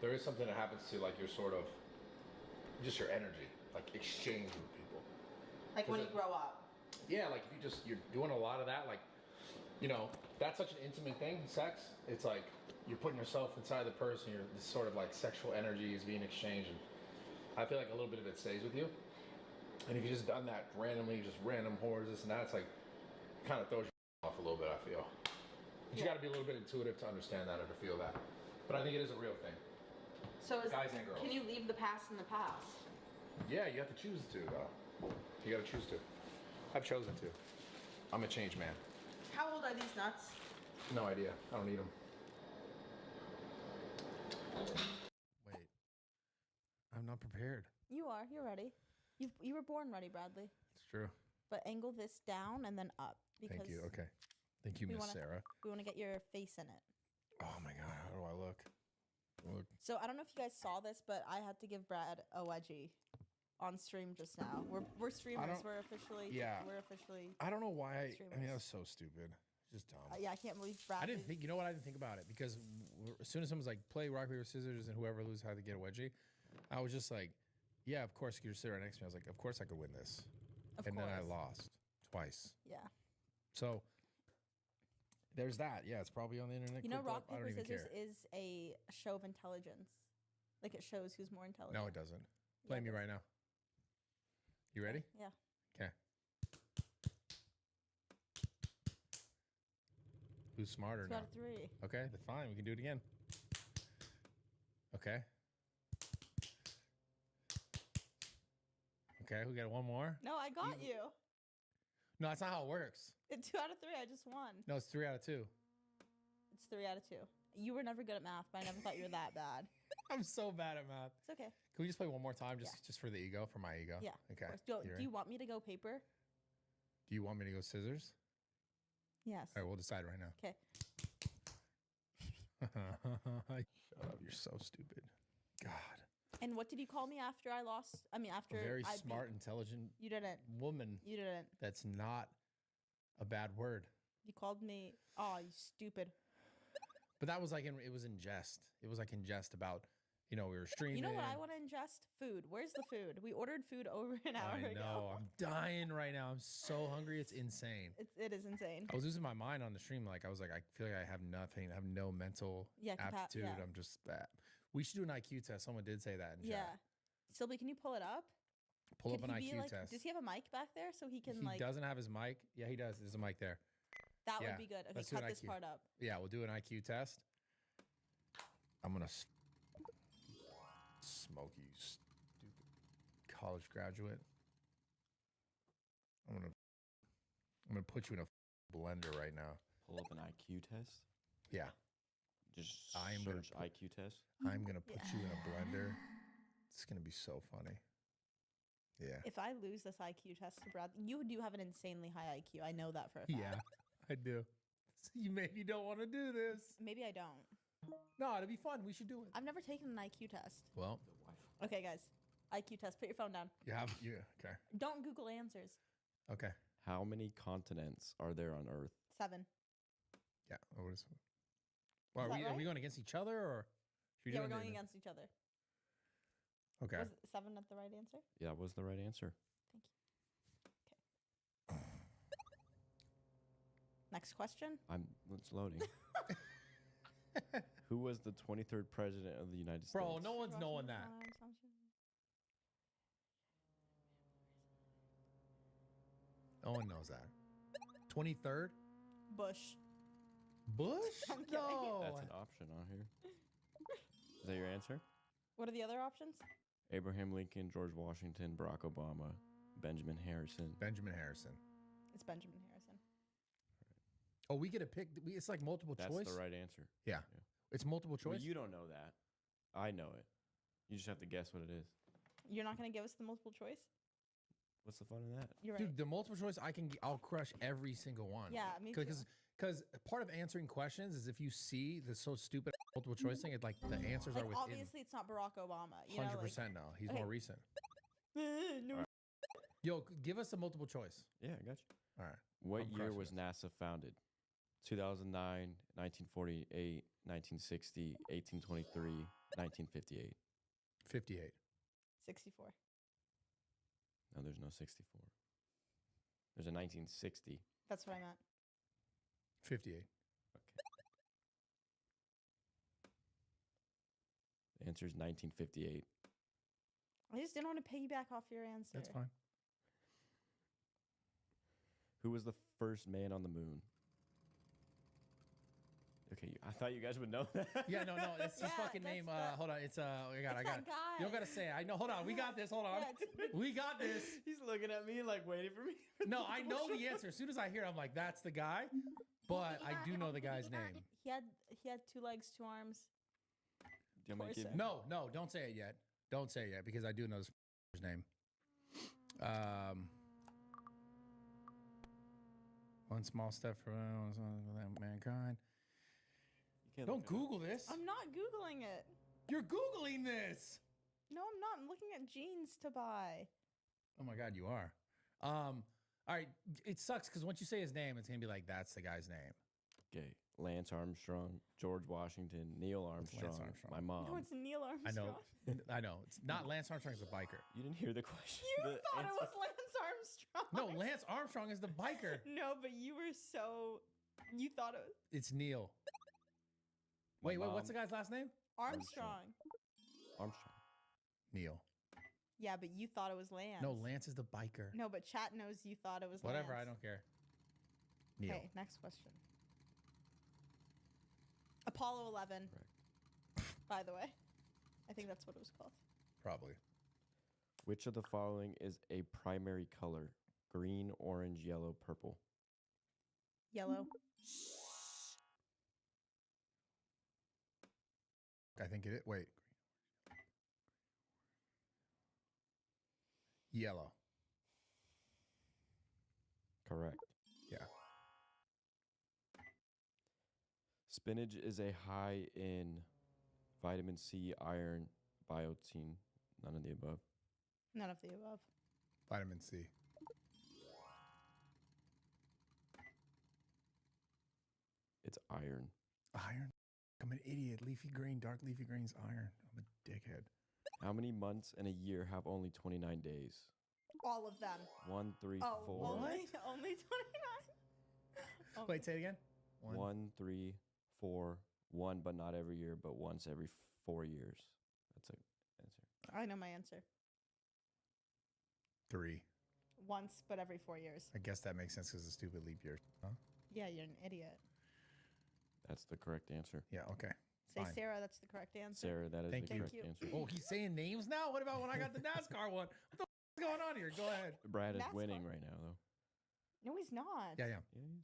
There is something that happens to like your sort of, just your energy, like exchange with people. Like when you grow up. Yeah, like if you're doing a lot of that, like you know, that's such an intimate thing, sex. It's like you're putting yourself inside the person. You're this sort of like sexual energy is being exchanged. And I feel like a little bit of it stays with you. And if you just done that randomly, just random whores, this and that, it's like kind of throws you off a little bit, I feel. But you got to be a little bit intuitive to understand that or to feel that. But I think it is a real thing. So guys and girls. Can you leave the past in the past? Yeah, you have to choose to, though. You got to choose to. I've chosen to. I'm a change man. How old are these nuts? No idea. I don't need them. Wait. I'm not prepared. You are. You're ready. You were born ready, Bradley. It's true. But angle this down and then up. Because Thank you. Okay. Thank you, Miss Sarah. We want to get your face in it. Oh my God. How do I look? So I don't know if you guys saw this, but I had to give Brad a wedgie on stream just now. We're streamers. We're officially. Yeah. We're officially. I don't know why. I mean, streamers. that was so stupid. Just dumb. Yeah, I can't believe Brad. I didn't think. You know what? I didn't think about it because as soon as someone's like, play rock paper scissors and whoever loses had to get a wedgie, I was just like, yeah, of course. You sit right next to me. I was like, of course I could win this. Then I lost twice. Yeah. So there's that. Yeah, it's probably on the internet. You know, clipped rock up. I don't paper even scissors care. is a show of intelligence. Like it shows who's more intelligent. No, it doesn't. Play me right now. You ready? Yeah. Okay. Who's smarter 2 now? out of 3. Okay, that's fine. We can do it again. Okay. Okay, we got one more. No, I got you. No, that's not how it works. 2 out of 3. I just won. No, it's 3 out of 2. It's 3 out of 2. You were never good at math, but I never thought you were that bad. I'm so bad at math. It's okay. Can we just play one more time, just for the ego, for my ego? Yeah. Okay. Of course. Do you want me to go paper? Do you want me to go scissors? Yes. All right, we'll decide right now. Okay. Shut up! You're so stupid. God. And what did you call me after I lost? I mean, after A very I smart, intelligent. You didn't. Woman. You didn't. That's not a bad word. You called me. Oh, you stupid. But that was like it was in jest. It was like in jest about, we were streaming. You know what I want to ingest? Food. Where's the food? We ordered food over an hour ago. I know. I'm dying right now. I'm so hungry. It's insane. It is insane. I was losing my mind on the stream. Like I was like, I feel like I have nothing. I have no mental aptitude. yeah. I'm just that. We should do an IQ test. Someone did say that in chat. Yeah. Sylvie, can you pull it up? Pull up an he IQ test. Does he have a mic back there so he can He doesn't have his mic. Yeah, he does. There's a mic there. That would be good. Okay, let's do cut an this IQ. part up. Yeah, we'll do an IQ test. I'm gonna smoke you, stupid college graduate. I'm gonna put you in a blender right now. Pull up an IQ test. Yeah. Just I'm search gonna IQ test. I'm gonna put you in a blender. It's gonna be so funny. Yeah. If I lose this IQ test to Brad, you do have an insanely high IQ. I know that for a fact. Yeah, I do. You maybe don't want to do this. Maybe I don't. No, it'll be fun. We should do it. I've never taken an IQ test. Well, Okay, guys. IQ test. Put your phone down. okay. Don't Google answers. Okay. How many continents are there on Earth? 7. Yeah. What is? Well, Is that are we right? going against each other or? should we Yeah, do we're it going in- against each other. Okay. Was 7 not the right answer? Yeah, was the right answer. Thank you. Okay. Next question. It's loading. Who was the 23rd president of the United States? Bro, no one's knowing that. No one knows that. 23rd? Bush. Bush? I'm kidding. No. That's an option on here. Is that your answer? What are the other options? Abraham Lincoln, George Washington, Barack Obama, Benjamin Harrison. Benjamin Harrison. It's Benjamin Harrison. Oh, we get to pick. It's like multiple That's choice. the right answer. Yeah. It's multiple Well, choice. you don't know that. I know it. You just have to guess what it is. You're not going to give us the multiple choice? What's the fun in that? You're right. Dude, the multiple choice, I'll crush every single one. Yeah, me too. Because part of answering questions is if you see the so stupid multiple choice thing, it's like the answers Like, are within obviously, it's not Barack Obama. You 100% know, like, now. He's okay. more recent. No. All right. Yo, give us a multiple choice. Yeah, I got you. All right. What I'm year crushing was this. NASA founded? 2009, 1948, 1960, 1823, 1958. 58. 64. No, there's no 64. There's a 1960. That's what I meant. 58. The answer is 1958. I just didn't want to piggyback off your answer. That's fine. Who was the first man on the moon? Okay, I thought you guys would know that. Yeah, no, it's his Yeah, fucking that's name. the- Hold on, it's I got. that guy. You don't gotta say it. I know. Hold on, we got this. Hold on, we got this. He's looking at me like waiting for me. No, I know the answer. As soon as I hear, it, I'm like, that's the guy. But I do know the guy's name. He had 2 legs, 2 arms. Do you want me to give No, don't say it yet. Don't say it yet because I do know his name. One small step for mankind. You can't Don't look it up. Google this. I'm not Googling it. You're Googling this. No, I'm not. I'm looking at jeans to buy. Oh my God, you are. All right. It sucks because once you say his name, it's gonna be like that's the guy's name. Okay, Lance Armstrong, George Washington, Neil Armstrong, Armstrong. my mom. No, it's Neil I Armstrong. know. I know. It's not Lance Armstrong's a biker. You didn't hear the question. You The thought it answer- was Lance Armstrong. No, Lance Armstrong is the biker. No, but you were so. You thought it was It's Neil. My Wait, what's the mom- guy's last name? Armstrong. Armstrong. Neil. Yeah, but you thought it was Lance. No, Lance is the biker. No, but chat knows you thought it was Whatever, Lance. I don't care. Neil. Okay, next question. Apollo 11. By the way, I think that's what it was called. Probably. Which of the following is a primary color? Green, orange, yellow, purple. Yellow. I think it is. Wait. Yellow. Correct. Yeah. Spinach is a high in vitamin C, iron, biotin. None of the above. None of the above. Vitamin C. It's iron. Iron. I'm an idiot. Leafy green, dark leafy green's iron. I'm a dickhead. How many months in a year have only 29 days? All of them. 1, 3, Oh, 4. only 29. Oh. Wait, say it again. 1, 3, 4. 1, but not every year, but once every 4 years. That's an answer. I know my answer. 3. Once, but every 4 years. I guess that makes sense because it's a stupid leap year. Huh? Yeah, you're an idiot. That's the correct answer. Yeah, okay. Say Fine. Sarah, that's the correct answer. Sarah, that is Thank the you. correct Thank you. answer. Oh, he's saying names now? What about when I got the NASCAR one? What the is going on here? Go ahead. Brad is NASCAR. winning right now, though. No, he's not. Yeah. Yeah, he is.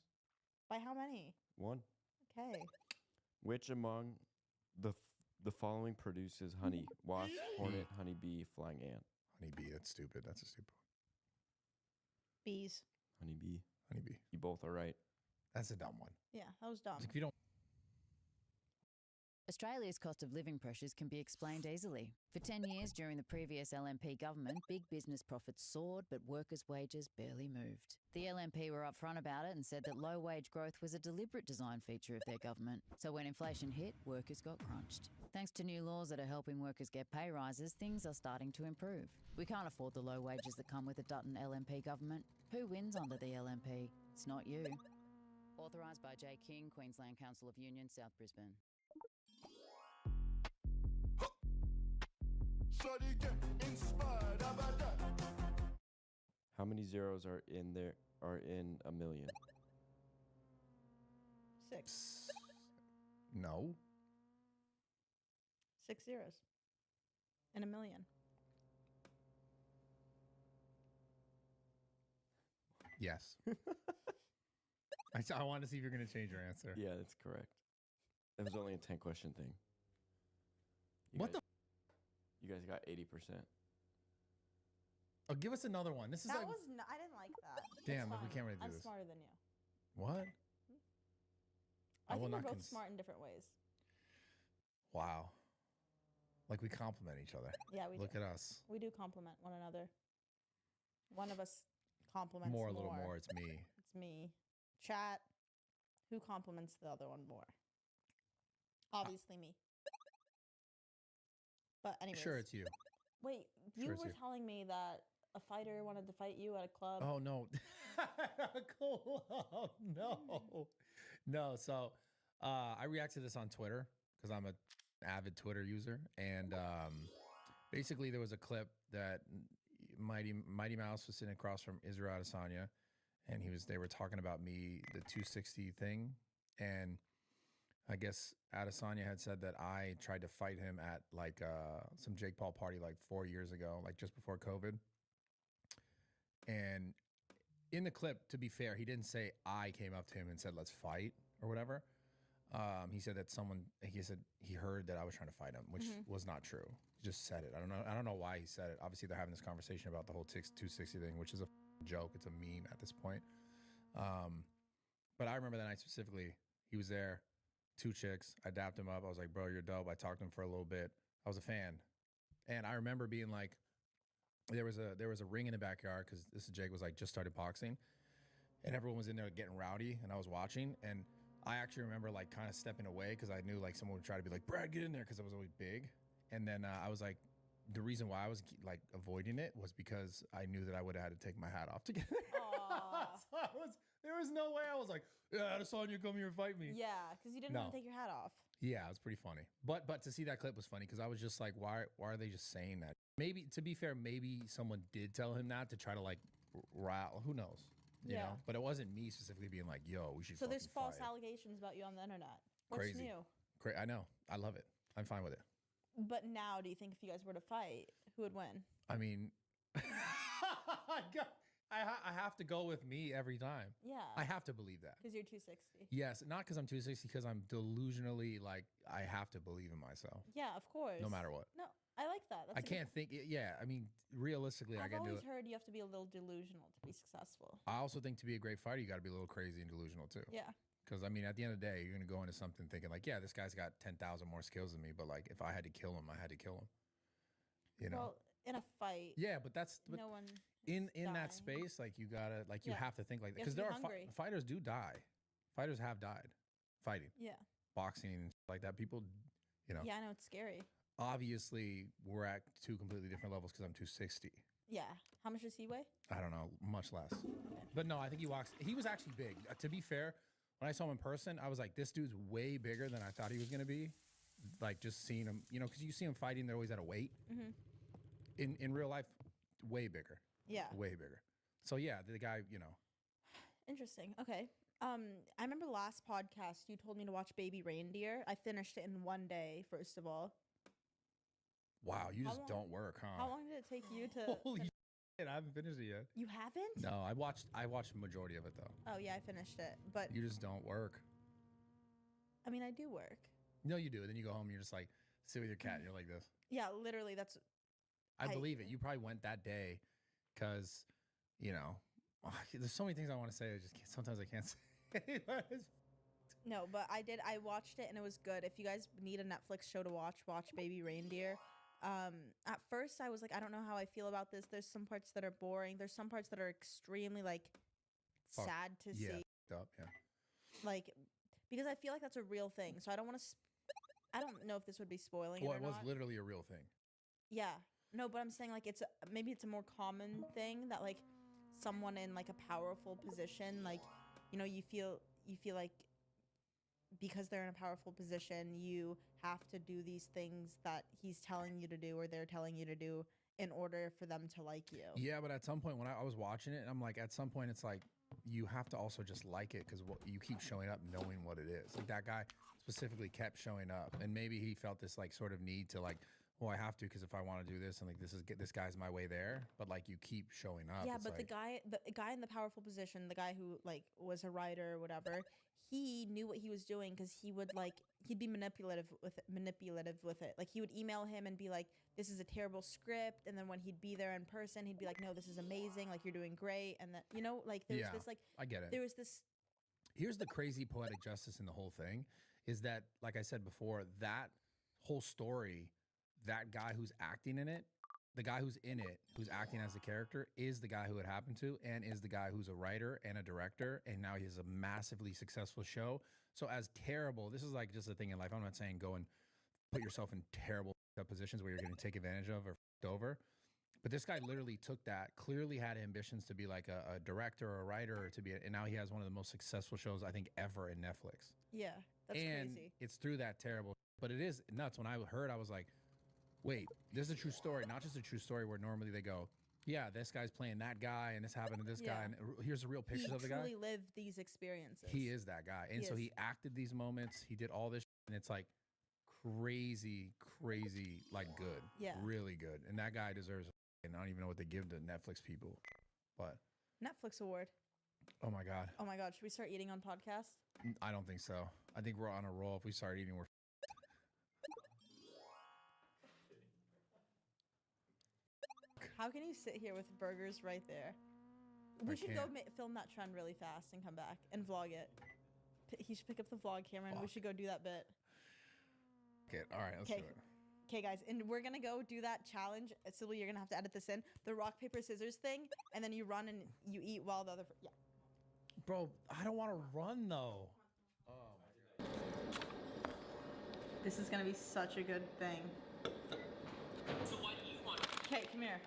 By how many? 1. Okay. Which among the following produces honey? Wasp, hornet, honeybee, flying ant. Honeybee, that's stupid. That's a stupid one. Bees. Honeybee. Honeybee. You both are right. That's a dumb one. Yeah, that was dumb. If you don't Australia's cost of living pressures can be explained easily. For 10 years during the previous LNP government, big business profits soared, but workers' wages barely moved. The LNP were upfront about it and said that low wage growth was a deliberate design feature of their government. So when inflation hit, workers got crunched. Thanks to new laws that are helping workers get pay rises, things are starting to improve. We can't afford the low wages that come with a Dutton LNP government. Who wins under the LNP? It's not you. Authorised by J. King, Queensland Council of Union, South Brisbane. How many zeros are in a million? 6. No. 6 zeros. In a million. Yes. I want to see if you're going to change your answer. Yeah, that's correct. It was only a 10-question thing. What the? You guys got 80%. Oh, give us another one. This is That like. was. I didn't like that. Damn, It's like, we fine. can't really do I'm this. smarter than you. What? I will think we're not both smart in different ways. Wow. Like we compliment each other. Yeah, we Look do. at us. We do compliment one another. One of us compliments More, more. a little more. It's me. It's me. Chat. Who compliments the other one more? Obviously me. But anyways. Sure, it's you. Wait, you Sure it's were you. telling me that a fighter wanted to fight you at a club. Oh no. Cool. Oh, no. No, so I reacted to this on Twitter because I'm an avid Twitter user, and basically there was a clip that Mighty Mouse was sitting across from Israel Adesanya, and they were talking about me, the 260 thing, and I guess Adesanya had said that I tried to fight him at like some Jake Paul party like 4 years ago, like just before COVID. And in the clip, to be fair, he didn't say I came up to him and said, let's fight or whatever. He said that he said he heard that I was trying to fight him, which was not true. He just said it. I don't know why he said it. Obviously, they're having this conversation about the whole 260 thing, which is a joke. It's a meme at this point. But I remember that night specifically. He was there, 2 chicks. I dapped him up. I was like, bro, you're dope. I talked to him for a little bit. I was a fan. And I remember being like, there was a ring in the backyard because this Jake was like just started boxing, and everyone was in there getting rowdy, and I was watching, and I actually remember like kind of stepping away because I knew like someone would try to be like, Brad, get in there, because I was always big. And then I was like, the reason why I was like avoiding it was because I knew that I would have had to take my hat off to get there. So there was no way I was like, yeah, Adesanya, come here and fight me. Yeah, because you didn't want to take your hat off. Yeah, it was pretty funny. But to see that clip was funny because I was just like, why are they just saying that? Maybe, to be fair, maybe someone did tell him that to try to like rile. Who knows? You know? But it wasn't me specifically being like, yo, we should. So there's false fight. allegations about you on the internet. What's Crazy. new? I know. I love it. I'm fine with it. But now, do you think if you guys were to fight, who would win? I mean, I have to go with me every time. Yeah. I have to believe that. Because you're 260. Yes, not because I'm 260, because I'm delusionally like, I have to believe in myself. Yeah, of course. No matter what. No, I like that. That's I can't think. Yeah, I mean, realistically, I I've can do always it. heard you have to be a little delusional to be successful. I also think to be a great fighter, you got to be a little crazy and delusional too. Yeah. Because I mean, at the end of the day, you're gonna go into something thinking like, yeah, this guy's got 10,000 more skills than me, but like, if I had to kill him, I had to kill him. You know. Well, in a fight. Yeah, but no one. In that space, like you gotta you have to think like that, because there are fighters do die. Fighters have died fighting. Yeah. Boxing and like that. People, you know. Yeah, I know, it's scary. Obviously, we're at 2 completely different levels because I'm 260. Yeah. How much does he weigh? I don't know, much less. But no, I think he was actually big. To be fair, when I saw him in person, I was like, this dude's way bigger than I thought he was gonna be. Like just seeing him, you know, because you see him fighting, they're always at a weight. In real life, way bigger. Yeah. Way bigger. So yeah, the guy, you know. Interesting. Okay. I remember last podcast you told me to watch Baby Reindeer. I finished it in 1 day, first of all. Wow, you just don't work, huh? How long did it take you to Holy shit, I haven't finished it yet. You haven't? No, I watched the majority of it though. Oh yeah, I finished it. But you just don't work. I mean, I do work. No, you do. Then you go home and you're just like sit with your cat and you're like this. Yeah, literally that's I believe it. You probably went that day because, you know, there's so many things I want to say. Sometimes I can't say. No, but I did. I watched it and it was good. If you guys need a Netflix show to watch Baby Reindeer. At first I was like, I don't know how I feel about this. There's some parts that are boring. There's some parts that are extremely like sad to see. Up, yeah. Like, because I feel like that's a real thing. So I don't want to. I don't know if this would be spoiling. Well, it was not. literally a real thing. Yeah. No, but I'm saying like maybe it's a more common thing that like someone in like a powerful position, like, you know, you feel like because they're in a powerful position, you have to do these things that he's telling you to do or they're telling you to do in order for them to like you. Yeah, but at some point when I was watching it, I'm like, at some point it's like you have to also just like it because you keep showing up knowing what it is. Like that guy specifically kept showing up, and maybe he felt this like sort of need to like, well, I have to because if I want to do this and like this guy's my way there, but like you keep showing up. Yeah, it's but like, the guy in the powerful position, the guy who like was a writer or whatever, he knew what he was doing because he'd be manipulative with it. Like he would email him and be like, "This is a terrible script," and then when he'd be there in person, he'd be like, "No, this is amazing. Like you're doing great." And that, you know, like there's this like I get it. There was this. Here's the crazy poetic justice in the whole thing is that, like I said before, that whole story. That guy who's acting in it, the guy who's in it, who's acting as the character, is the guy who it happened to and is the guy who's a writer and a director, and now he has a massively successful show. So as terrible, this is like just a thing in life. I'm not saying go and put yourself in terrible positions where you're getting taken advantage of or f***ed over, But this guy literally took that, clearly had ambitions to be like a director or a writer, or to be, and now he has one of the most successful shows I think ever in Netflix. Yeah, that's and crazy. It's through that terrible, but it is nuts. When I heard, I was like, wait, this is a true story, not just a true story where normally they go, yeah, this guy's playing that guy and this happened to this guy, and here's the real pictures of the guy. He truly lived these experiences. He is that guy. And so he acted these moments, he did all this and it's like crazy, like good. Yeah. Really good. And that guy deserves, and I don't even know what they give to Netflix people, but Netflix award. oh my God. Oh my God, should we start eating on podcast? I don't think so. I think we're on a roll. If we start eating, we're How can you sit here with burgers right there? We should go film that trend really fast and come back and vlog it. He should pick up the vlog camera and we should go do that bit. Okay, all right, let's do it. Okay, guys, and we're gonna go do that challenge. Sylvie, you're gonna have to edit this in. The rock, paper, scissors thing, and then you run and you eat while the other... Yeah. Bro, I don't want to run, though. This is gonna be such a good thing. So what do you want? Okay, come here.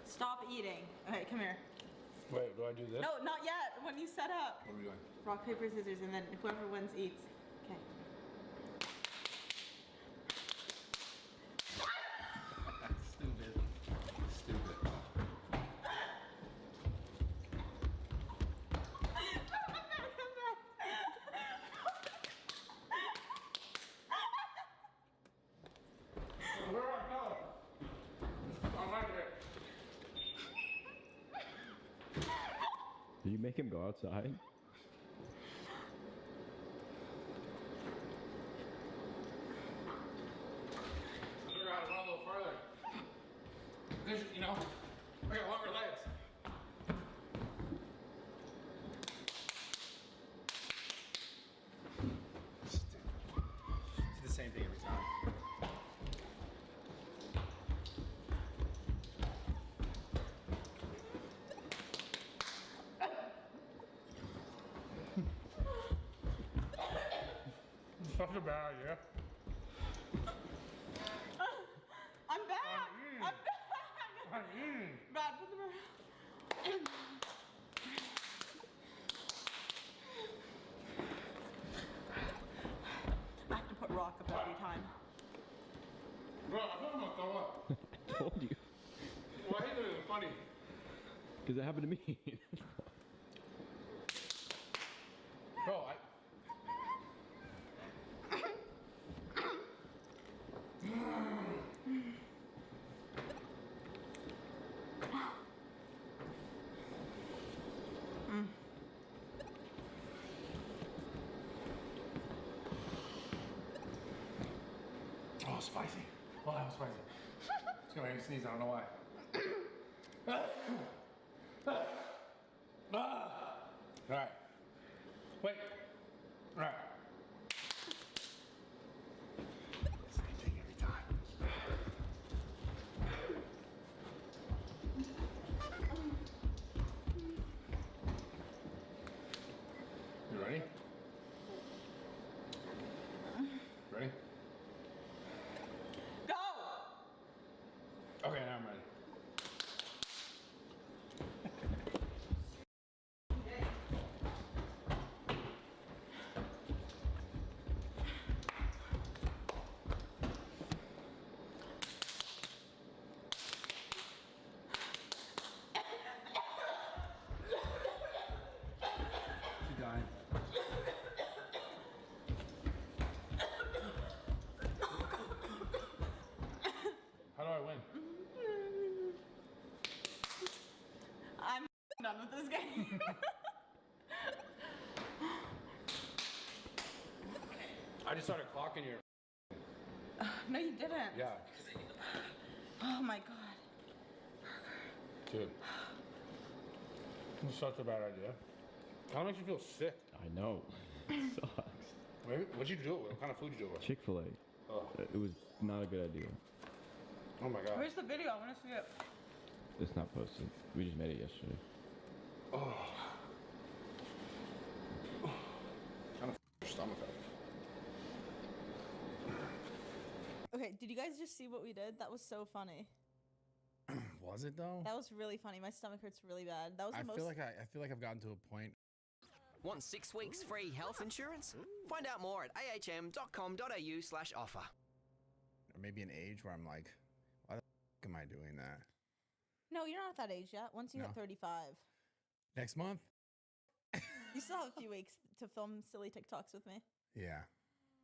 Stop eating. Okay, come here. Wait, do I do this? No, not yet. When you set up. What are we doing? Rock, paper, scissors, and then whoever wins eats. Okay. Stupid. Where do I go? I'm right here. Did you make him go outside? I figure out how to run a little further. Because, you know, I got longer legs. It's the same thing every time. Such a bad idea. I'm back! I'm back! I'm eating. Brad, put them around. I have to put rock up every time. Bro, I thought I'm gonna throw up. I told you. Why is it even funny? Because it happened to me. Bro, Oh, spicy. Oh, that was spicy. It's gonna make me sneeze, I don't know why. Alright. Wait. Alright. Same thing every time. You ready? Ready? Go! Okay, now I'm ready. Keep going. How do I win? I'm done with this game. I just started clocking your. No, you didn't. Yeah. Oh my God. Dude. It's such a bad idea. How makes you feel sick? I know. It sucks. What'd you do? What kind of food did you do? Chick-fil-A. Oh. It was not a good idea. Oh my God. Where's the video? I want to see it. It's not posted. We just made it yesterday. Oh. Kind of your stomach up. Okay, did you guys just see what we did? That was so funny. Was it though? That was really funny. My stomach hurts really bad. That was the I most. feel like I feel like I've gotten to a point. Want 6 weeks free health insurance? Find out more at ahm.com.au/offer. Or maybe an age where I'm like, why the f am I doing that? No, you're not at that age yet. Once you hit No. 35, Next month? you still have a few weeks to film silly TikToks with me. Yeah.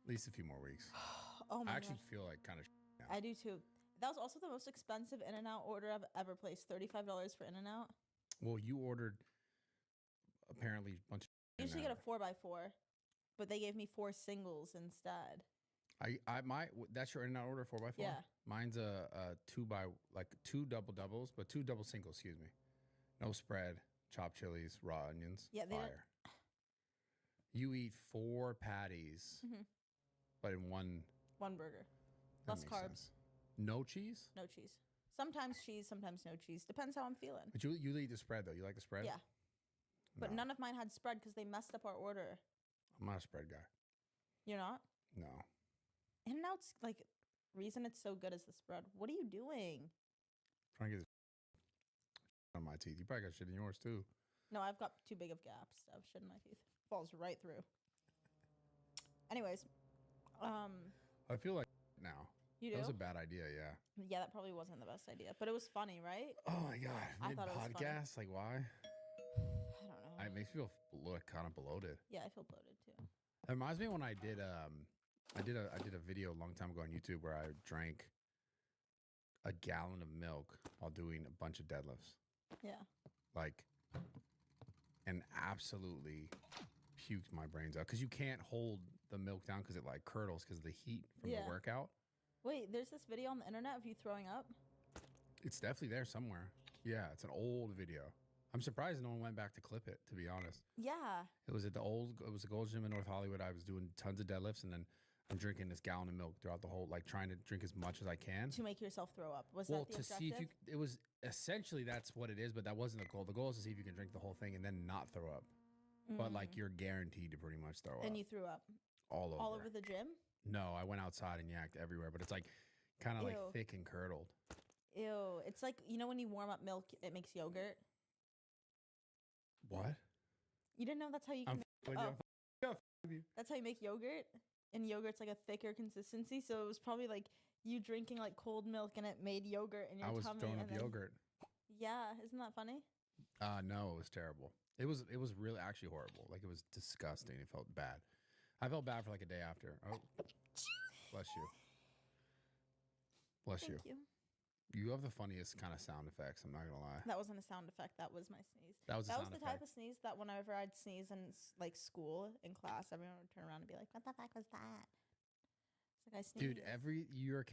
At least a few more weeks. Oh my I actually gosh. feel like kind of now. I do too. That was also the most expensive In-N-Out order I've ever placed. $35 for In-N-Out. Well, you ordered apparently a bunch of Usually get a 4x4, but they gave me 4 singles instead. That's your In-N-Out order 4x4? Yeah. Mine's a 2 double doubles, but 2 double singles, excuse me. No spread, chopped chilies, raw onions, Yeah, they don't- fire. You eat 4 patties, but in one burger. that Less makes carbs. sense. No cheese? No cheese. Sometimes cheese, sometimes no cheese. Depends how I'm feeling. But you eat the spread though. You like the spread? Yeah. But No. none of mine had spread because they messed up our order. I'm not a spread guy. You're not? No. In-N-Out's like reason it's so good is the spread. What are you doing? Trying to get this on my teeth. You probably got shit in yours too. No, I've got too big of gaps of shit in my teeth. Falls right through. Anyways, I feel like now. you That do? was a bad idea, yeah. Yeah, that probably wasn't the best idea, but it was funny, right? Oh my god. I Mid thought it was funny. podcast, like why? I don't know. It makes me feel kind of bloated. Yeah, I feel bloated too. It reminds me when I did a video a long time ago on YouTube where I drank a gallon of milk while doing a bunch of deadlifts. Yeah. Like, and absolutely puked my brains out because you can't hold the milk down because it like curdles because of the heat from Yeah. the workout. Wait, there's this video on the internet of you throwing up? It's definitely there somewhere. Yeah, it's an old video. I'm surprised no one went back to clip it, to be honest. Yeah. It was at it was a Gold's Gym in North Hollywood. I was doing tons of deadlifts and then I'm drinking this gallon of milk throughout the whole, like trying to drink as much as I can. To make yourself throw up. Was Well, that the to objective? see if you, it was essentially that's what it is, but that wasn't the goal. The goal is to see if you can drink the whole thing and then not throw up. But like you're guaranteed to pretty much throw up. And you threw up? All over. All over the gym? No, I went outside and yacked everywhere, but it's like kind of like Ew. thick and curdled. Ew. It's like, you know when you warm up milk, it makes yogurt? What? You didn't know that's how you I'm can f***ing you. That's how you make yogurt? And yogurt's like a thicker consistency, so it was probably like you drinking like cold milk and it made yogurt in your I was tummy. throwing and up then- yogurt. Yeah, isn't that funny? No, it was terrible. It was really actually horrible. Like it was disgusting. It felt bad. I felt bad for like a day after. Oh, bless you. Bless Thank you. You have the funniest kind of sound effects. I'm not gonna lie. That wasn't a sound effect. That was my sneeze. That was a sound the effect. type of sneeze that whenever I'd sneeze in like school in class, everyone would turn around and be like, "What the fuck was that?" It's like I sneezed. Dude, you're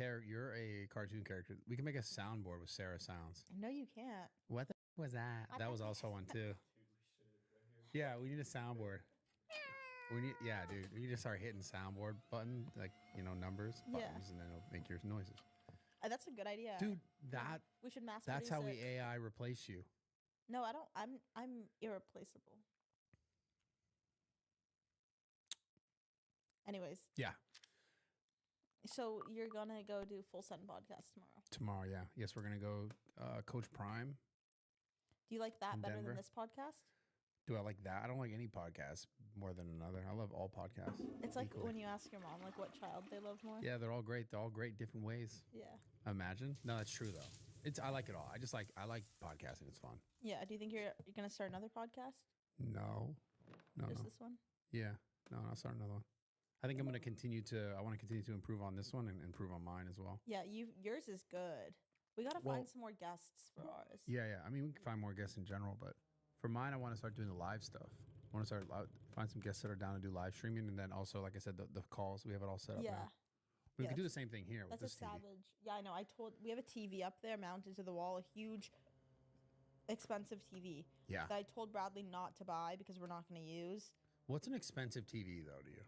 a cartoon character. We can make a soundboard with Sarah sounds. No, you can't. What the was that? What That the was also one too. Yeah, we need a soundboard. Dude. We need to start hitting soundboard button, like numbers, Yeah. buttons, and then it'll make your noises. That's a good idea. Dude, that we should mass that's how we produce it. AI replace you. No, I don't. I'm irreplaceable. Anyways, Yeah. so you're gonna go do full send podcast tomorrow. Tomorrow, yeah. Yes, we're gonna go Coach Prime. Do you like that In better Denver? than this podcast? Do I like that? I don't like any podcast more than another. I love all podcasts. It's like equally. when you ask your mom like what child they love more. Yeah, they're all great. They're all great different ways. Yeah. Imagine. No, that's true though. I like it all. I like podcasting. It's fun. Yeah. Do you think you're gonna start another podcast? No. Just No. this one? Yeah. No, I'll start another one. I think I'm gonna continue to improve on this one and improve on mine as well. Yeah. Yours is good. We gotta Well- find some more guests for ours. Yeah. I mean, we can find more guests in general, but for mine, I want to start doing the live stuff. I want to find some guests that are down to do live streaming, and then also, like I said, the calls. We have it all set up Yeah. now. We Yeah, could do the same thing here with That's a this TV. savage. Yeah, I know. We have a TV up there mounted to the wall, a huge, expensive TV. Yeah. That I told Bradley not to buy because we're not going to use. What's an expensive TV though to you?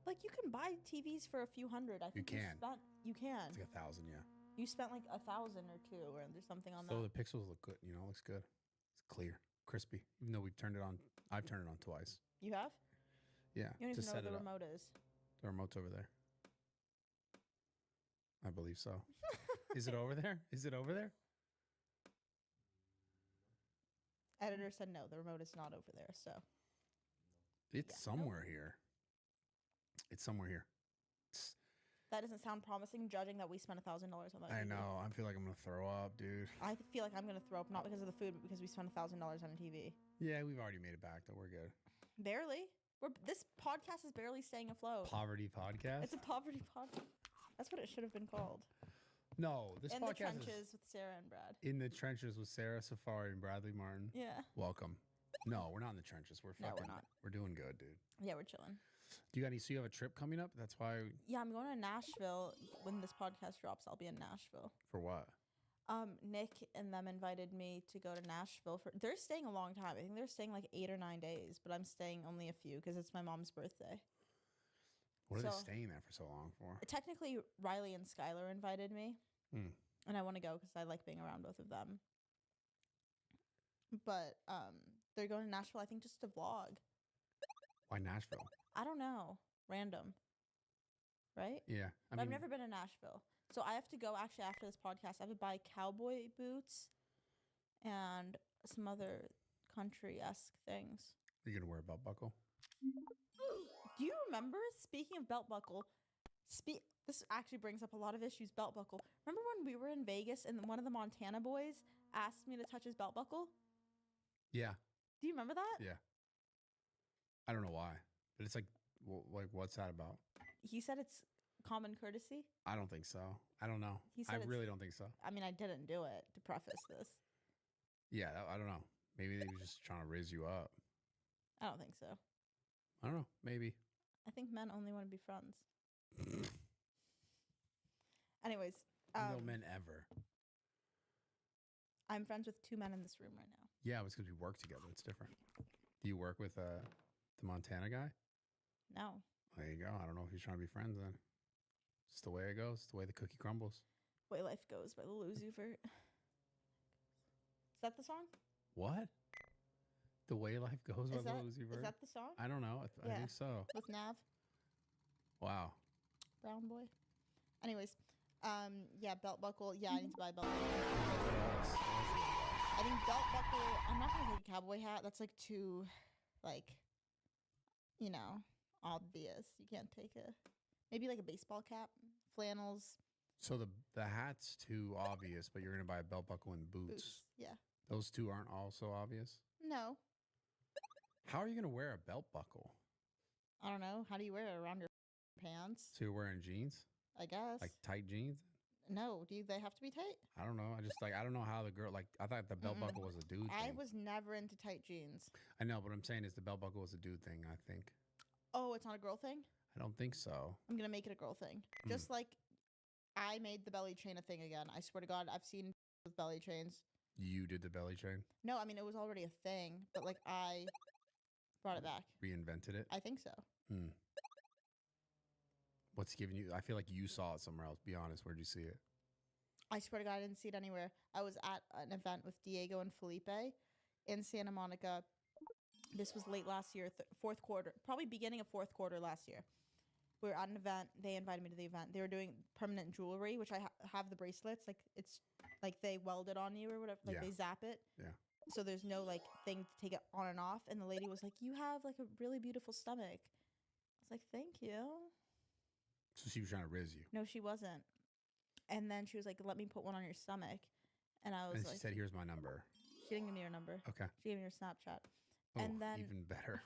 Like you can buy TVs for a few hundred. I think can. You can. It's like 1,000, yeah. You spent like 1,000 or 2 or there's something on So that. the pixels look good. It looks good. It's clear, crispy. Even though I've turned it on twice. You have? Yeah. You don't to even know set where the it up. remote is. The remote's over there. I believe so. Is it over there? Is it over there? editor said no, the remote is not over there. So It's somewhere here. It's somewhere here. that doesn't sound promising, judging that we spent $1,000 on that. I TV. know. I feel like I'm gonna throw up, dude. I feel like I'm gonna throw up, not because of the food, but because we spent $1,000 on a TV. Yeah, we've already made it back, though. We're good. Barely. This podcast is barely staying afloat. Poverty podcast. It's a poverty podcast. That's what it should have been called. No, this In the podcast trenches with Sarah and Brad. In the trenches with Sarah Safari and Bradley Martin. Yeah. Welcome. No, we're not in the trenches. We're No, fucking. we're not. We're doing good, dude. Yeah, we're chilling. Do you got any? So you have a trip coming up? That's why. Yeah, I'm going to Nashville when this podcast drops. I'll be in Nashville. For what? Nick and them invited me to go to Nashville for. They're staying a long time. I think they're staying like 8 or 9 days, but I'm staying only a few because it's my mom's birthday. What are they staying there for so long for? Technically, Riley and Skylar invited me, Hmm. and I want to go because I like being around both of them. But they're going to Nashville. I think just to vlog. Why Nashville? I don't know. Random. Right? Yeah, But I've never been to Nashville. So I have to go actually after this podcast. I have to buy cowboy boots and some other country-esque things. You're gonna wear a belt buckle? Do you remember, speaking of belt buckle, this actually brings up a lot of issues, belt buckle. Remember when we were in Vegas and one of the Montana boys asked me to touch his belt buckle? Yeah. Do you remember that? Yeah. I don't know why, but it's like what's that about? He said it's common courtesy. I don't think so. I don't know. He said I really don't think so. I mean, I didn't do it to preface this. Yeah, I don't know. Maybe they were just trying to raise you up. I don't think so. I don't know. Maybe. I think men only want to be friends. Anyways. No men ever. I'm friends with 2 men in this room right now. Yeah, it was because we work together. It's different. Do you work with the Montana guy? No. There you go. I don't know if he's trying to be friends then. It's the way it goes. It's the way the cookie crumbles. Way Life Goes by the Luzuvert. Is that the song? What? The Way Life Goes by the Lucy Is Bird? that the song? I don't know. I think so. With Nav. Wow. Brown boy. Anyways, yeah, belt buckle. Yeah, I need to buy a belt buckle. I think belt buckle. I'm not gonna take a cowboy hat. That's like too, like, you know, obvious. You can't take maybe like a baseball cap, flannels. So the hat's too obvious, but you're gonna buy a belt buckle and boots. Yeah. Those two aren't also obvious. No. How are you gonna wear a belt buckle? I don't know. How do you wear it around your pants? So you're wearing jeans? I guess. Like tight jeans? No. Do they have to be tight? I don't know. I don't know how the girl, I thought the belt buckle was a dude thing. I was never into tight jeans. I know, but what I'm saying is the belt buckle was a dude thing, I think. Oh, it's not a girl thing? I don't think so. I'm going to make it a girl thing. Just like I made the belly chain a thing again. I swear to God, I've seen with belly chains. You did the belly chain? No, I mean, it was already a thing, but like I brought it back. Reinvented it? I think so. What's giving you? I feel like you saw it somewhere else. Be honest. Where'd you see it? I swear to God, I didn't see it anywhere. I was at an event with Diego and Felipe in Santa Monica. This was late last year, fourth quarter, probably beginning of fourth quarter last year. We were at an event. They invited me to the event. They were doing permanent jewelry, which I have the bracelets. Like it's like they weld it on you or whatever. Like they zap it. Yeah. So there's no like thing to take it on and off. And the lady was like, "You have like a really beautiful stomach." I was like, "Thank you." So she was trying to riz you. No, she wasn't. And then she was like, "Let me put one on your stomach." And I was and like, she said, "Here's my number." She didn't give me her number. Okay. She gave me her Snapchat. Oh, and then even better.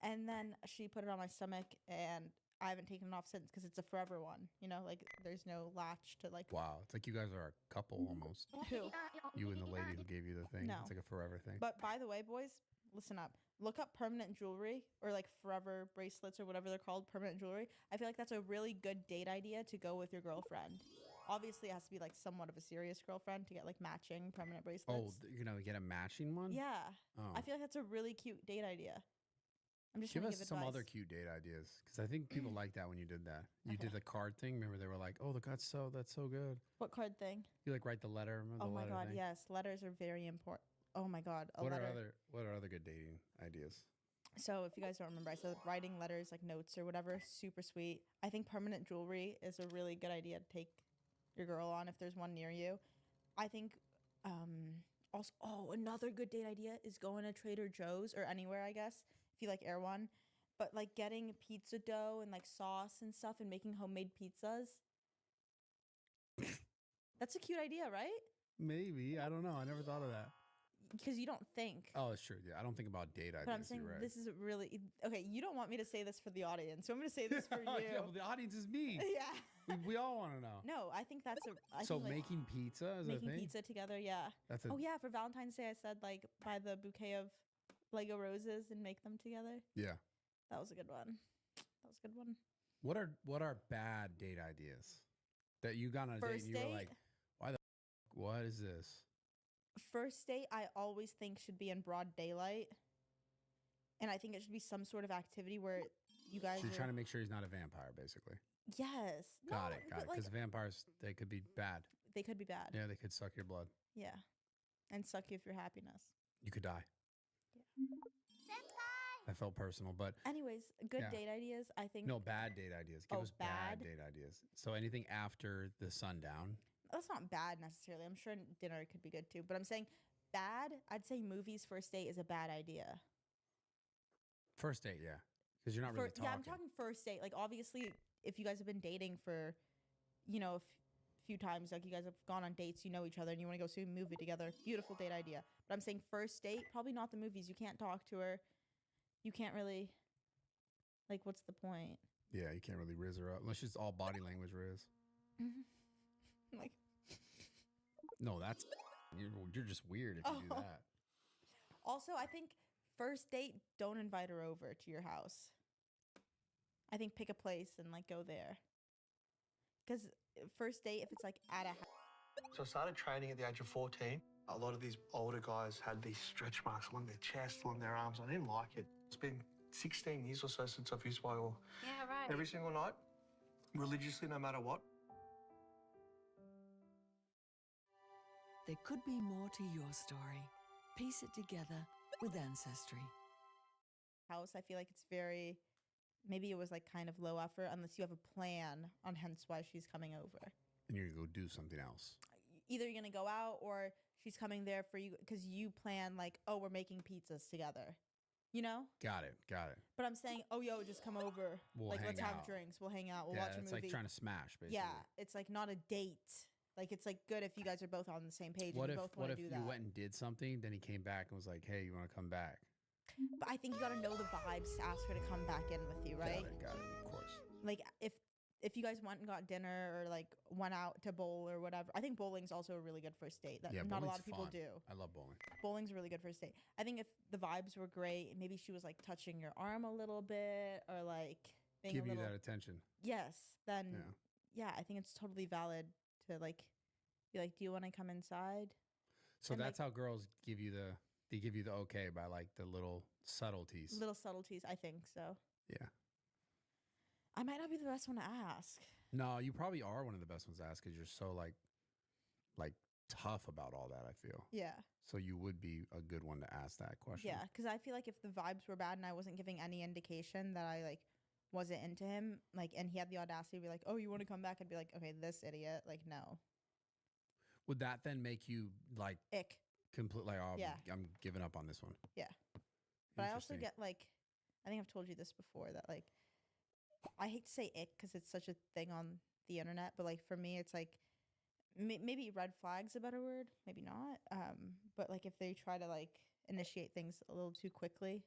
And then she put it on my stomach, and I haven't taken it off since because it's a forever one. You know, like there's no latch to like. Wow, it's like you guys are a couple almost. Who? You and the lady who gave you the thing. No. It's like a forever thing. But by the way, boys, listen up. Look up permanent jewelry or like forever bracelets or whatever they're called, permanent jewelry. I feel like that's a really good date idea to go with your girlfriend. Obviously, it has to be like somewhat of a serious girlfriend to get like matching permanent bracelets. Oh, you're gonna get a matching one? Yeah. Oh. I feel like that's a really cute date idea. I'm just give trying us to give some advice. other cute date ideas because I think people like that when you did that. You did the card thing. Remember they were like, "Oh, that's so good." What card thing? You like write the letter. Remember Oh the my letter God, thing? yes. Letters are very important. Oh my God, a What letter. are other good dating ideas? So if you guys don't remember, I said writing letters, like notes or whatever, super sweet. I think permanent jewelry is a really good idea to take your girl on if there's one near you. I think Also, another good date idea is going to Trader Joe's or anywhere, I guess, if you like Erewhon. But like getting pizza dough and like sauce and stuff and making homemade pizzas. That's a cute idea, right? Maybe. I don't know. I never thought of that. Because you don't think. Oh, it's true. Yeah, I don't think about date ideas. But I'm saying right. this is really okay. You don't want me to say this for the audience, so I'm going to say this for you. Yeah, well, the audience is me. Yeah. We all want to know. No, I think that's a. So think, like, making pizza is a thing? making pizza together, yeah. That's a, Oh yeah, for Valentine's Day, I said like buy the bouquet of Lego roses and make them together. Yeah. That was a good one. That was a good one. What are bad date ideas that you got on a date First and you were date? like, why the what is this? First date, I always think should be in broad daylight, and I think it should be some sort of activity where you guys. So you're are, trying to make sure he's not a vampire, basically. Yes. Got No, it. but, Because like, vampires, they could be bad. they could be bad. Yeah, they could suck your blood. Yeah. And suck you for your happiness. You could die. Yeah. That felt personal, but Anyways, good Yeah. date ideas. I think. no, bad date ideas. Give Oh, us bad bad? date ideas. So anything after the sundown. That's not bad necessarily. I'm sure dinner could be good too. But I'm saying bad, I'd say movies first date is a bad idea. First date, yeah. Because you're not really talking. Yeah, I'm talking first date. Like, obviously, if you guys have been dating for, you know, few times, like you guys have gone on dates, you know each other, and you want to go see a movie together, beautiful date idea. But I'm saying first date, probably not the movies. You can't talk to her. You can't really, like, what's the point? Yeah, you can't really riz her up. Unless it's all body language riz. Like, No, that's... You're just weird if you do that. also, I think first date, don't invite her over to your house. I think pick a place and, like, go there. Because first date, if it's, like, at a house. So I started training at the age of 14. A lot of these older guys had these stretch marks along their chest, along their arms. I didn't like it. It's been 16 years or so since I've used my oil. Yeah, right. Every single night, religiously, no matter what. There could be more to your story. Piece it together with Ancestry. House, I feel like it's very, maybe it was like kind of low effort unless you have a plan on hence why she's coming over. And you're going to go do something else. Either you're going to go out or she's coming there for you because you plan like, oh, we're making pizzas together, you know? Got it. But I'm saying, oh, yo, just come over. We'll like, hang let's have out. drinks. We'll hang out. We'll Yeah, watch a it's movie. like trying to smash, basically. Yeah, it's like not a date. Like, it's like good if you guys are both on the same page What and if you both want to do that. you went and did something, then he came back and was like, hey, you want to come back? But I think you got to know the vibes to ask her to come back in with you, right? Got it, of course. Like, if you guys went and got dinner or like went out to bowl or whatever, I think bowling's also a really good first date that Yeah, not a lot bowling's of people fun. do. I love bowling. Bowling's a really good first date. I think if the vibes were great, maybe she was like touching your arm a little bit or like being Give a you little, that attention. yes, then yeah, I think it's totally valid to like be like, do you want to come inside? So And, that's how girls give you the okay by like the little subtleties. Little subtleties, I think so. Yeah. I might not be the best one to ask. No, you probably are one of the best ones to ask because you're so like tough about all that, I feel. Yeah. So you would be a good one to ask that question. Yeah, because I feel like if the vibes were bad and I wasn't giving any indication that I like wasn't into him, like, and he had the audacity to be like, "Oh, you want to come back?" I'd be like, "Okay, this idiot, like, no." Would that then make you like Ick. completely? Like, oh, Yeah. I'm giving up on this one. Yeah. But I also Interesting. get like, I think I've told you this before that like, I hate to say ick because it's such a thing on the internet, but like for me, it's like maybe red flag's a better word, maybe not. But like if they try to like initiate things a little too quickly,